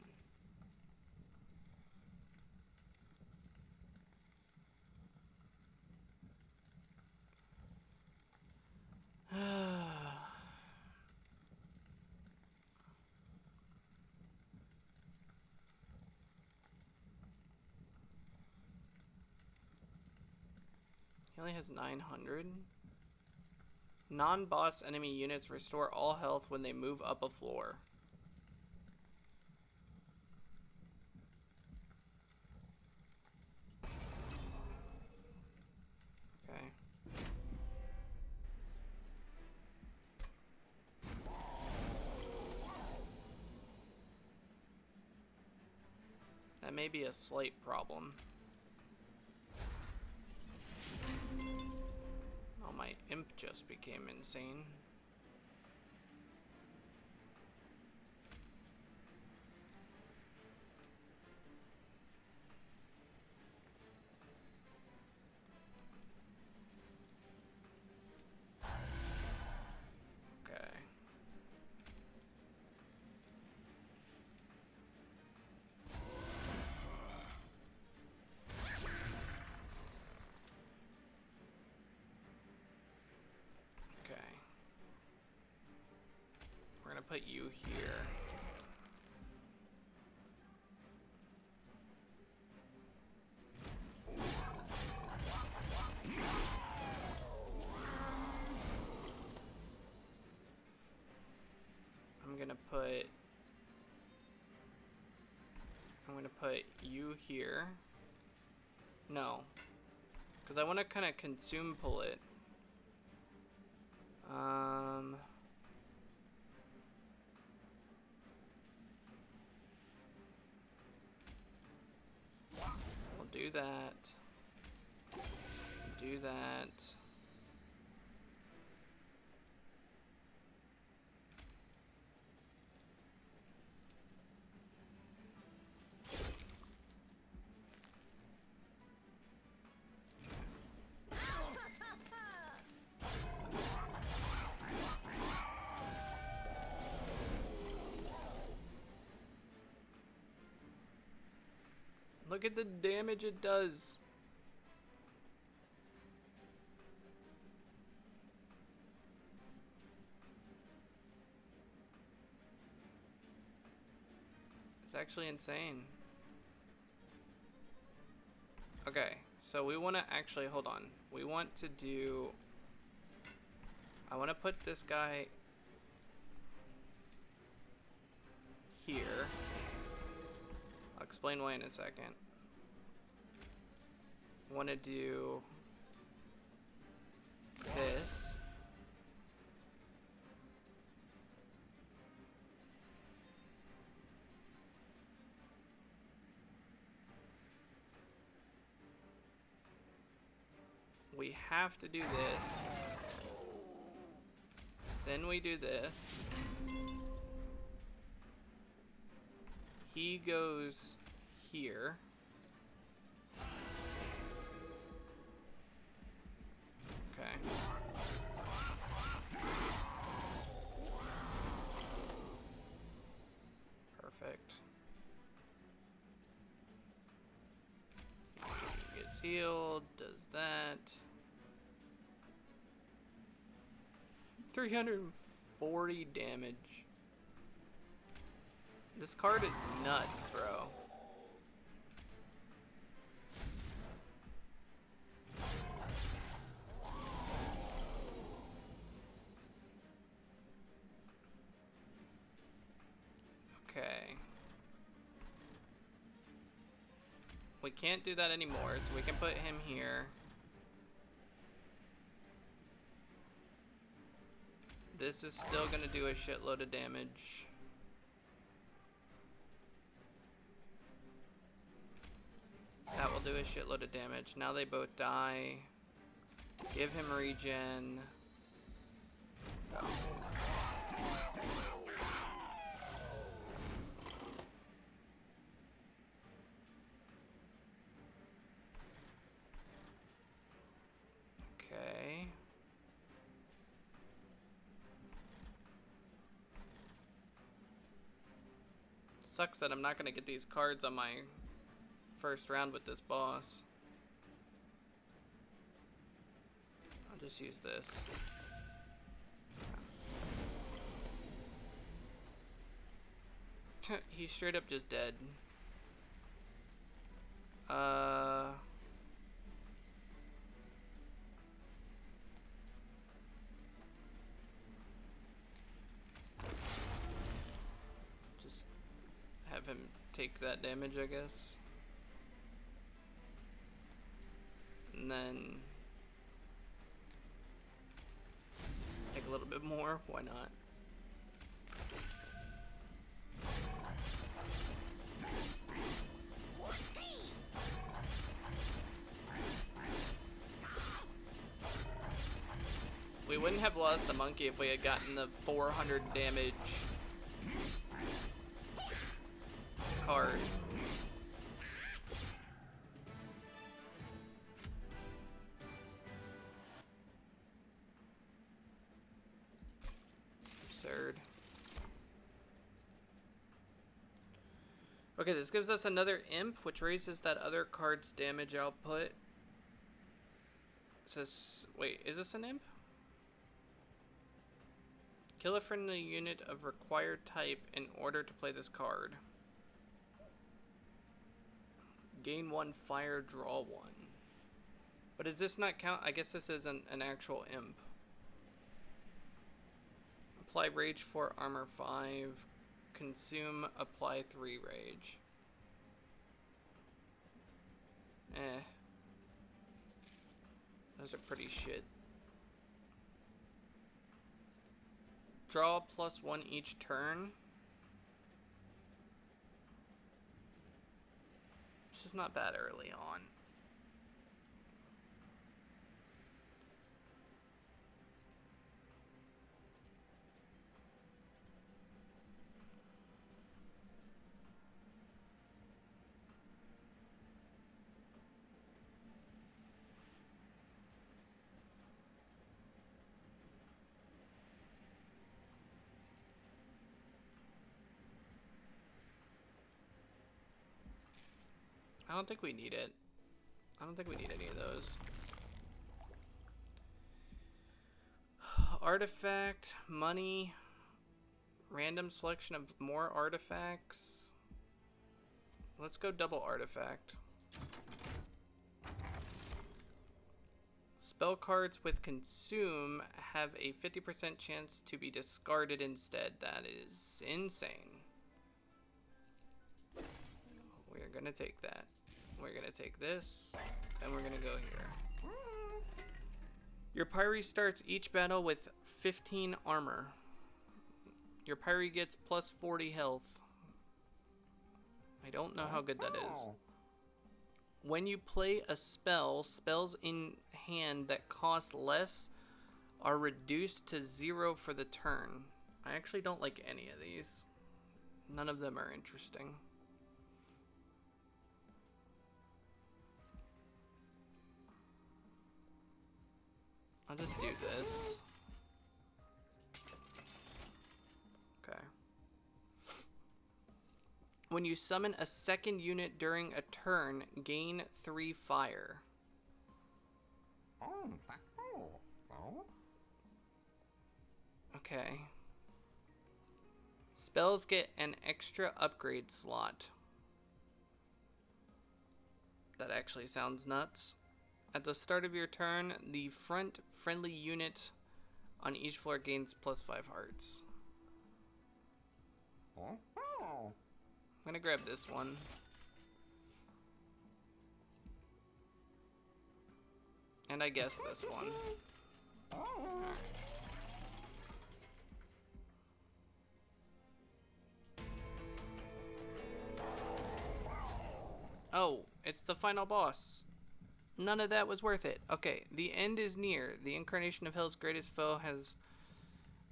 He only has 900. Non-boss enemy units restore all health when they move up a floor. Okay. That may be a slight problem. Oh, my imp just became insane. Okay. Okay. put you here. I'm gonna put you here. No, because I want to kind of consume pull it. We'll do that. Do that. Look at the damage it does. It's actually insane. Okay, so we want to actually, hold on. We want to do, I want to put this guy here. I'll explain why in a second. Want to do this. We have to do this. Then we do this. He goes here. Okay. Perfect. Gets healed, does that. 340 damage. This card is nuts, bro. Okay. We can't do that anymore, so we can put him here. This is still gonna do a shitload of damage. That will do a shitload of damage. Now they both die. Give him regen. Go. Okay. Sucks that I'm not gonna get these cards on my first round with this boss. I'll just use this. He's straight up just dead. Just have him take that damage, I guess. And then take a little bit more, why not? We wouldn't have lost the monkey if we had gotten the 400 damage card. Absurd. Okay, this gives us another imp, which raises that other card's damage output. It says, wait, is this an imp? Kill a friendly unit of required type in order to play this card. Gain 1 fire, draw 1. But does this not count? I guess this is an actual imp. Apply rage 4, armor 5. Consume, apply 3 rage. Eh. Those are pretty shit. Draw +1 each turn. Which is not bad early on. I don't think we need it. I don't think we need any of those. Artifact, money, random selection of more artifacts. Let's go double artifact. Spell cards with consume have a 50% chance to be discarded instead. That is insane. We're gonna take that. We're gonna take this, and we're gonna go here. Your Pyre starts each battle with 15 armor. Your Pyre gets plus 40 health. I don't know how good that is. When you play a spell, spells in hand that cost less are reduced to 0 for the turn. I actually don't like any of these. None of them are interesting. I'll just do this. Okay. When you summon a second unit during a turn, gain 3 fire. Okay. Spells get an extra upgrade slot. That actually sounds nuts. At the start of your turn, the front friendly unit on each floor gains plus 5 hearts. I'm gonna grab this one. And I guess this one. Alright. Oh, it's the final boss. None of that was worth it. Okay, the end is near. The incarnation of Hell's greatest foe has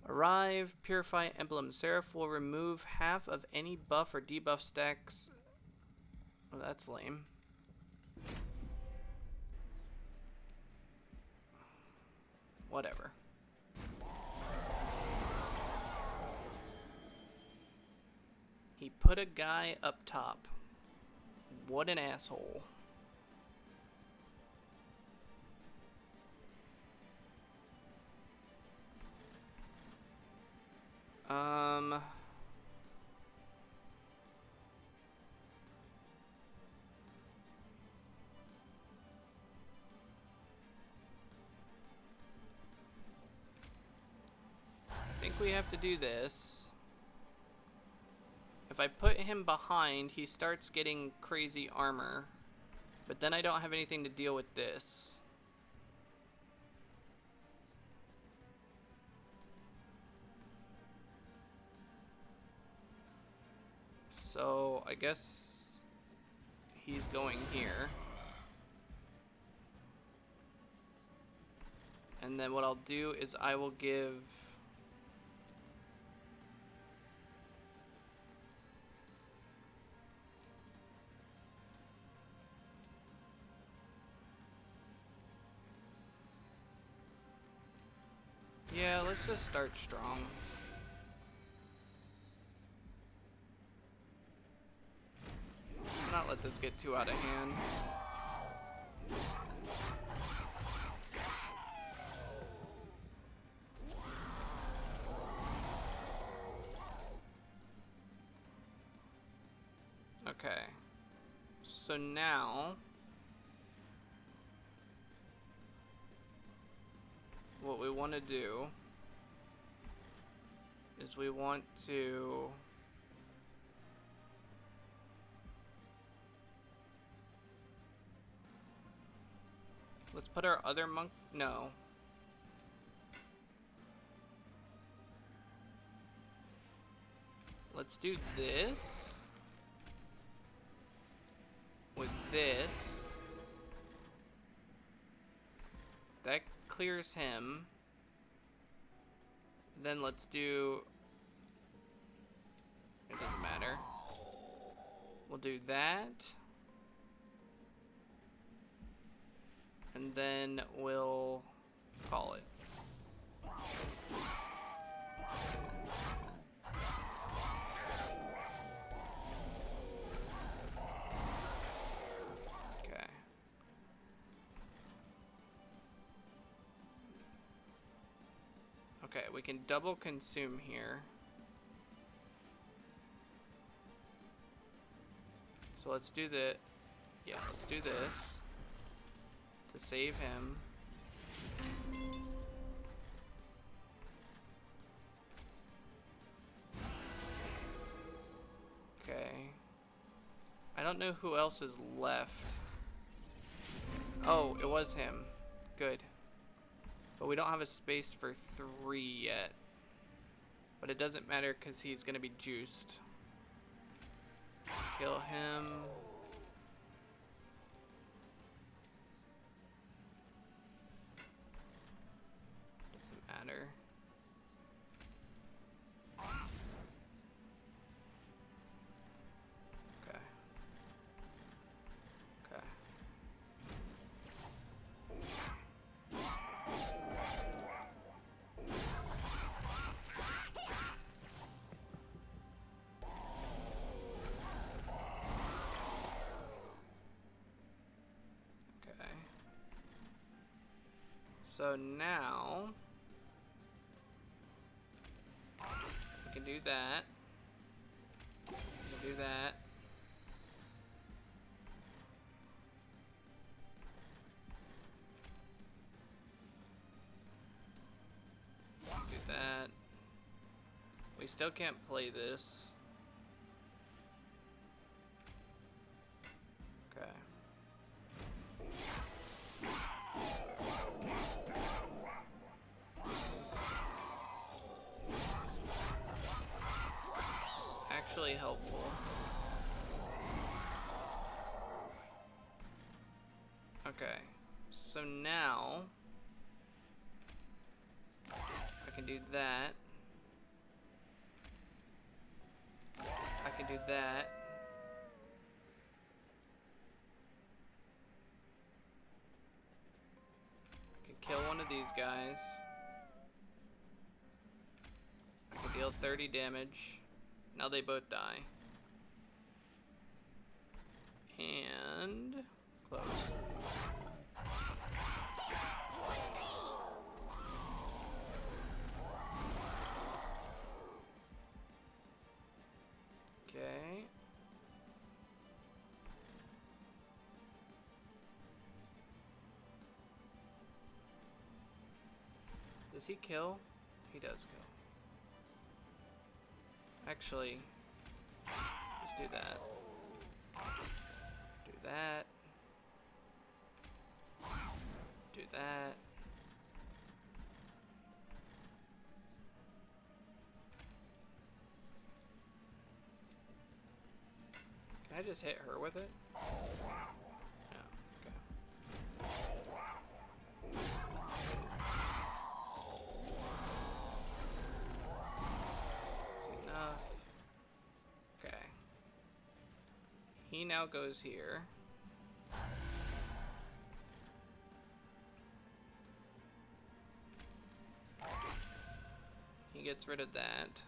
arrived. Purify Emblem. Seraph will remove half of any buff or debuff stacks. Oh, that's lame. Whatever. He put a guy up top. What an asshole. I think we have to do this. If I put him behind, he starts getting crazy armor. But then I don't have anything to deal with this. So, I guess he's going here. And then what I'll do is I will give... Yeah, let's just start strong. Let's not let this get too out of hand. So now, what we want to do is we want to let's put our other monk. No. Let's do this with this. That clears him. Then let's do... It doesn't matter. We'll do that. And then we'll call it. Okay. Okay, we can double consume here. So let's do the... Yeah, let's do this. To save him. Okay. I don't know who else is left. Oh, it was him. Good. But we don't have a space for 3 yet. But it doesn't matter because he's going to be juiced. Kill him. Doesn't matter. Okay. Okay. So now we can do that. We can do that. Do that. We still can't play this. Okay. Actually helpful. Okay, so now I can do that. I can do that. I can kill one of these guys. I can deal 30 damage. Now they both die. And close. Okay. Does he kill? He does kill. Actually, just do that. Do that. Do that. Can I just hit her with it? No. Okay. That's enough. Okay. He now goes here. He gets rid of that.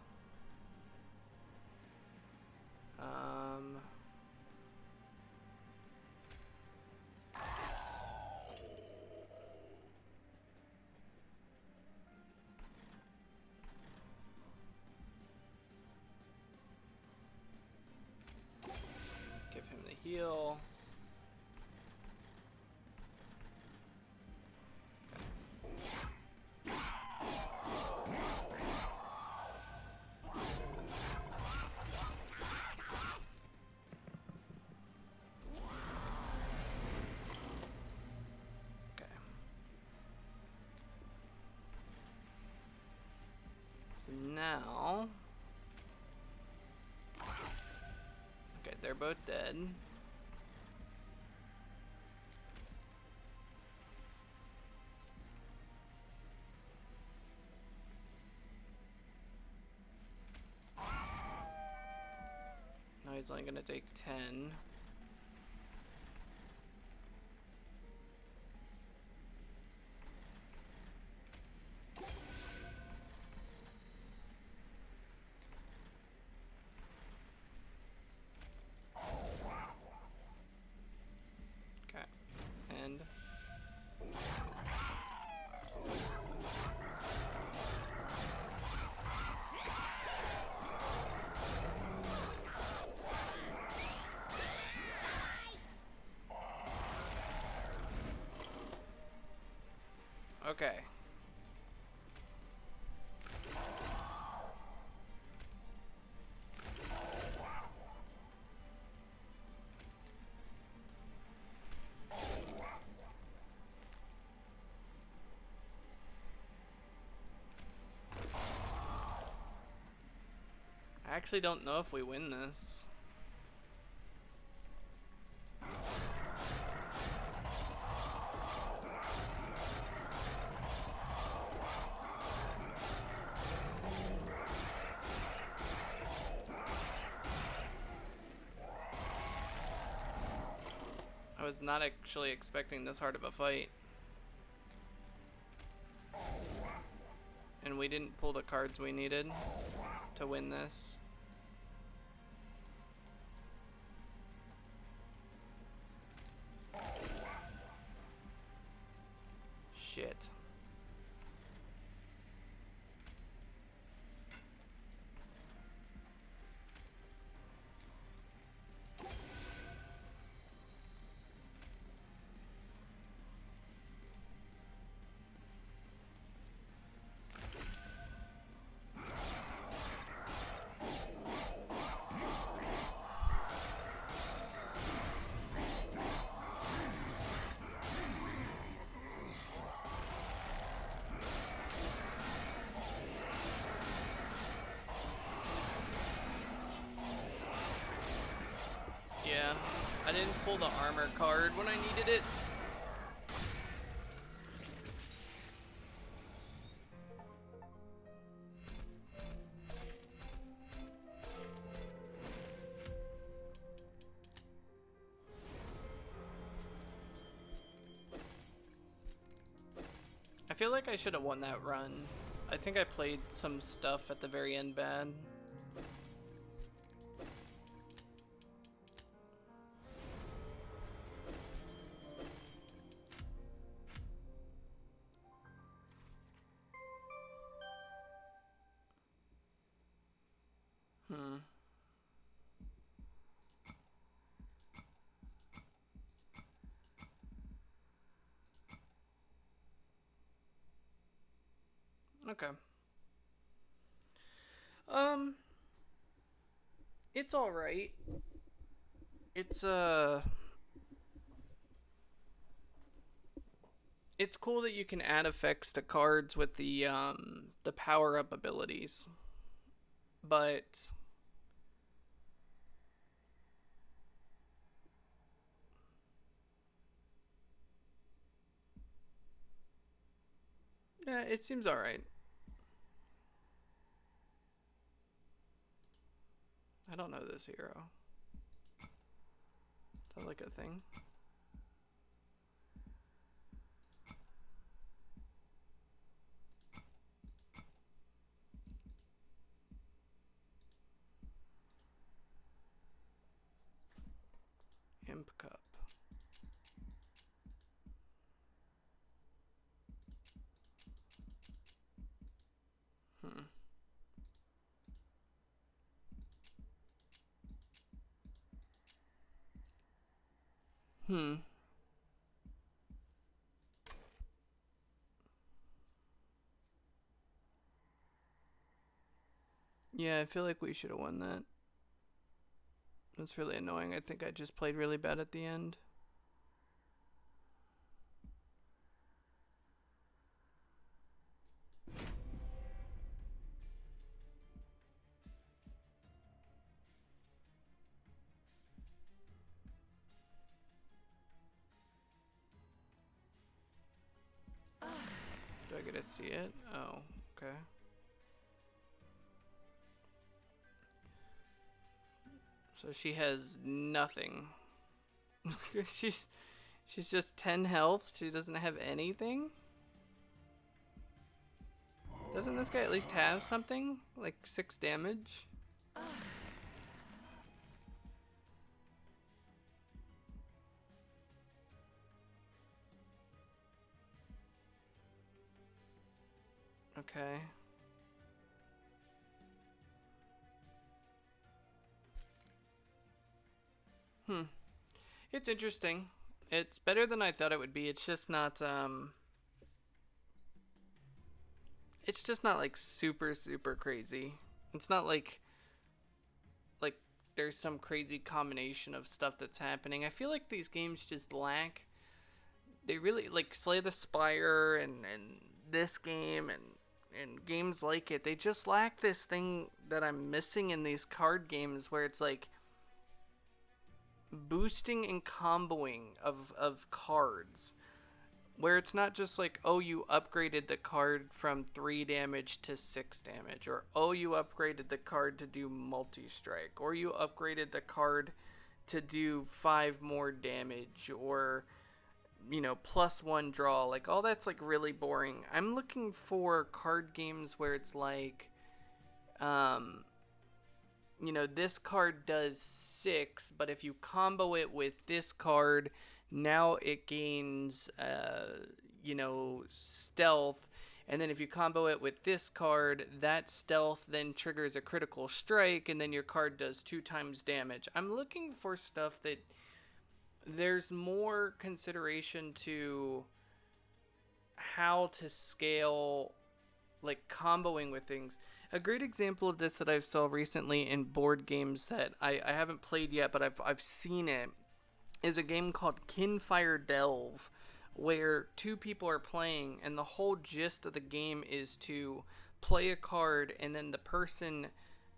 Give him the heal. both dead. Now he's only gonna take 10. Okay. I actually don't know if we win this. I was not actually expecting this hard of a fight. And we didn't pull the cards we needed to win this. Shit. Yeah, I didn't pull the armor card when I needed it. I feel like I should have won that run. I think I played some stuff at the very end bad. Okay. It's all right. It's cool that you can add effects to cards with the power-up abilities. But yeah, it seems all right. I don't know this hero. Is that like a thing? Imp Cup. Yeah, I feel like we should have won that. That's really annoying. I think I just played really bad at the end. Do I get to see it? Oh, okay. So she has nothing. she's just 10 health. She doesn't have anything. Doesn't this guy at least have something? Like 6 damage? Okay. It's interesting. It's better than I thought it would be. It's just not like super crazy. It's not like there's some crazy combination of stuff that's happening. I feel like these games just lack, they really, like Slay the Spire and this game and games like it, they just lack this thing that I'm missing in these card games where it's like boosting and comboing of cards, where it's not just like, oh, you upgraded the card from 3 damage to 6 damage, or oh, you upgraded the card to do multi-strike, or you upgraded the card to do 5 more damage, or, you know, +1 draw. Like, all that's like really boring. I'm looking for card games where it's like, you know, this card does 6, but if you combo it with this card, now it gains, you know, stealth. And then if you combo it with this card, that stealth then triggers a critical strike, and then your card does 2 times damage. I'm looking for stuff that there's more consideration to how to scale, like comboing with things. A great example of this that I've saw recently in board games that I haven't played yet, but I've seen it, is a game called Kinfire Delve, where 2 people are playing, and the whole gist of the game is to play a card, and then the person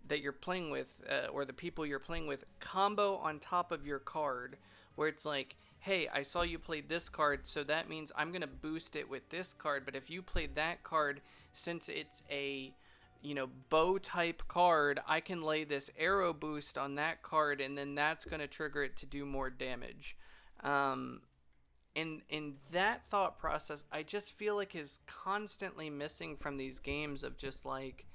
that you're playing with, or the people you're playing with, combo on top of your card, where it's like, hey, I saw you played this card, so that means I'm going to boost it with this card, but if you played that card, since it's a, you know, bow type card, I can lay this arrow boost on that card, and then that's going to trigger it to do more damage. In that thought process, I just feel like is constantly missing from these games of just like,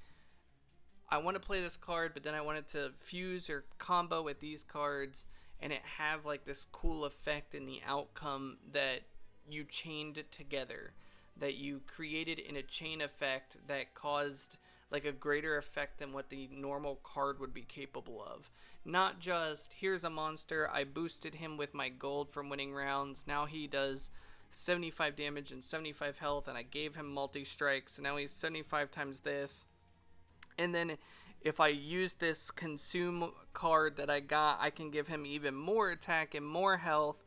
I want to play this card, but then I want it to fuse or combo with these cards, and it have like this cool effect in the outcome that you chained it together, that you created in a chain effect that caused like a greater effect than what the normal card would be capable of. Not just, here's a monster, I boosted him with my gold from winning rounds, now he does 75 damage and 75 health, and I gave him multi-strike, so now he's 75 times this. And then if I use this consume card that I got, I can give him even more attack and more health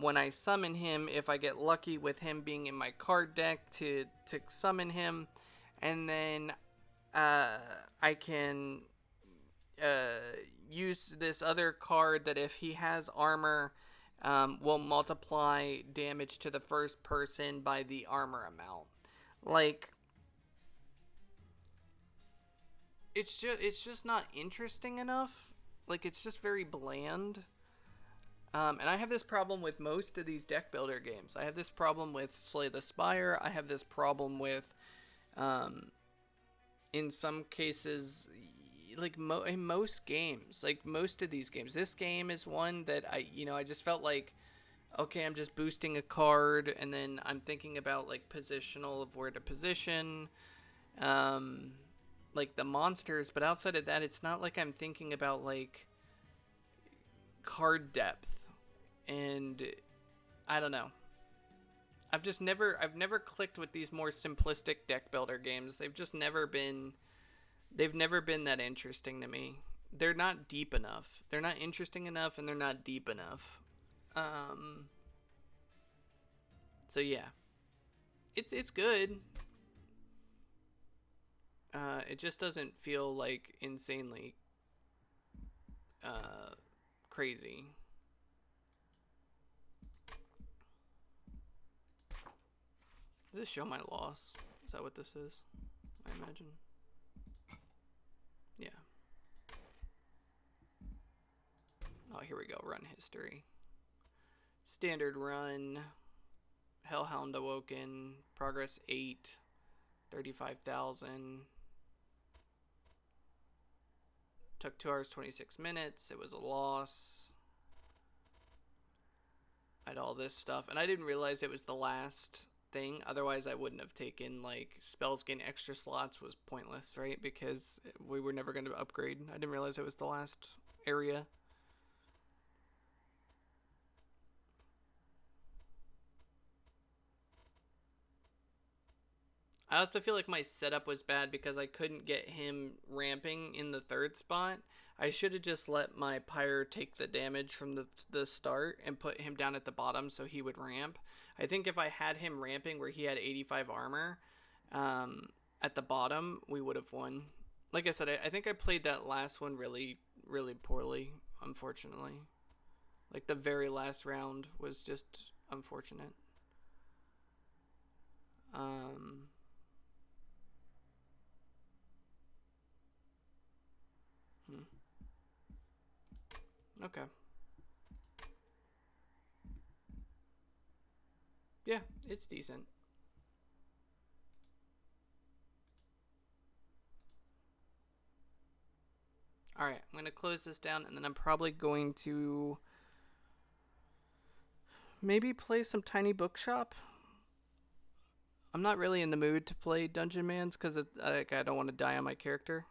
when I summon him, if I get lucky with him being in my card deck to summon him. And then I can use this other card that if he has armor, will multiply damage to the first person by the armor amount. Like, it's just not interesting enough. Like, it's just very bland. And I have this problem with most of these deck builder games. I have this problem with Slay the Spire. I have this problem with, in some cases, like in most games, like most of these games. This game is one that I just felt like, okay, I'm just boosting a card, and then I'm thinking about like positional of where to position, like the monsters. But outside of that, it's not like I'm thinking about like card depth. And I don't know. I've never clicked with these more simplistic deck builder games. They've never been that interesting to me. They're not deep enough. They're not interesting enough, and they're not deep enough. So yeah. It's good. It just doesn't feel like insanely crazy. Does this show my loss? Is that what this is? I imagine. Yeah. Oh, here we go. Run history. Standard run. Hellhound Awoken. Progress 8. 35,000. Took 2 hours 26 minutes. It was a loss. I had all this stuff. And I didn't realize it was the last thing. Otherwise, I wouldn't have taken, like, spells gain extra slots was pointless, right? Because we were never going to upgrade. I didn't realize it was the last area. I also feel like my setup was bad because I couldn't get him ramping in the third spot. I should have just let my Pyre take the damage from the start and put him down at the bottom so he would ramp. I think if I had him ramping where he had 85 armor at the bottom, we would have won. Like I said, I think I played that last one really, really poorly, unfortunately. Like the very last round was just unfortunate. Okay. Yeah, it's decent. Alright, I'm going to close this down, and then I'm probably going to maybe play some Tiny Bookshop. I'm not really in the mood to play Dungeon Mans because I don't want to die on my character.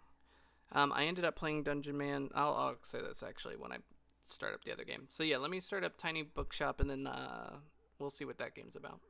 I ended up playing Dungeon Man. I'll say this actually when I start up the other game. So yeah, let me start up Tiny Bookshop, and then we'll see what that game's about.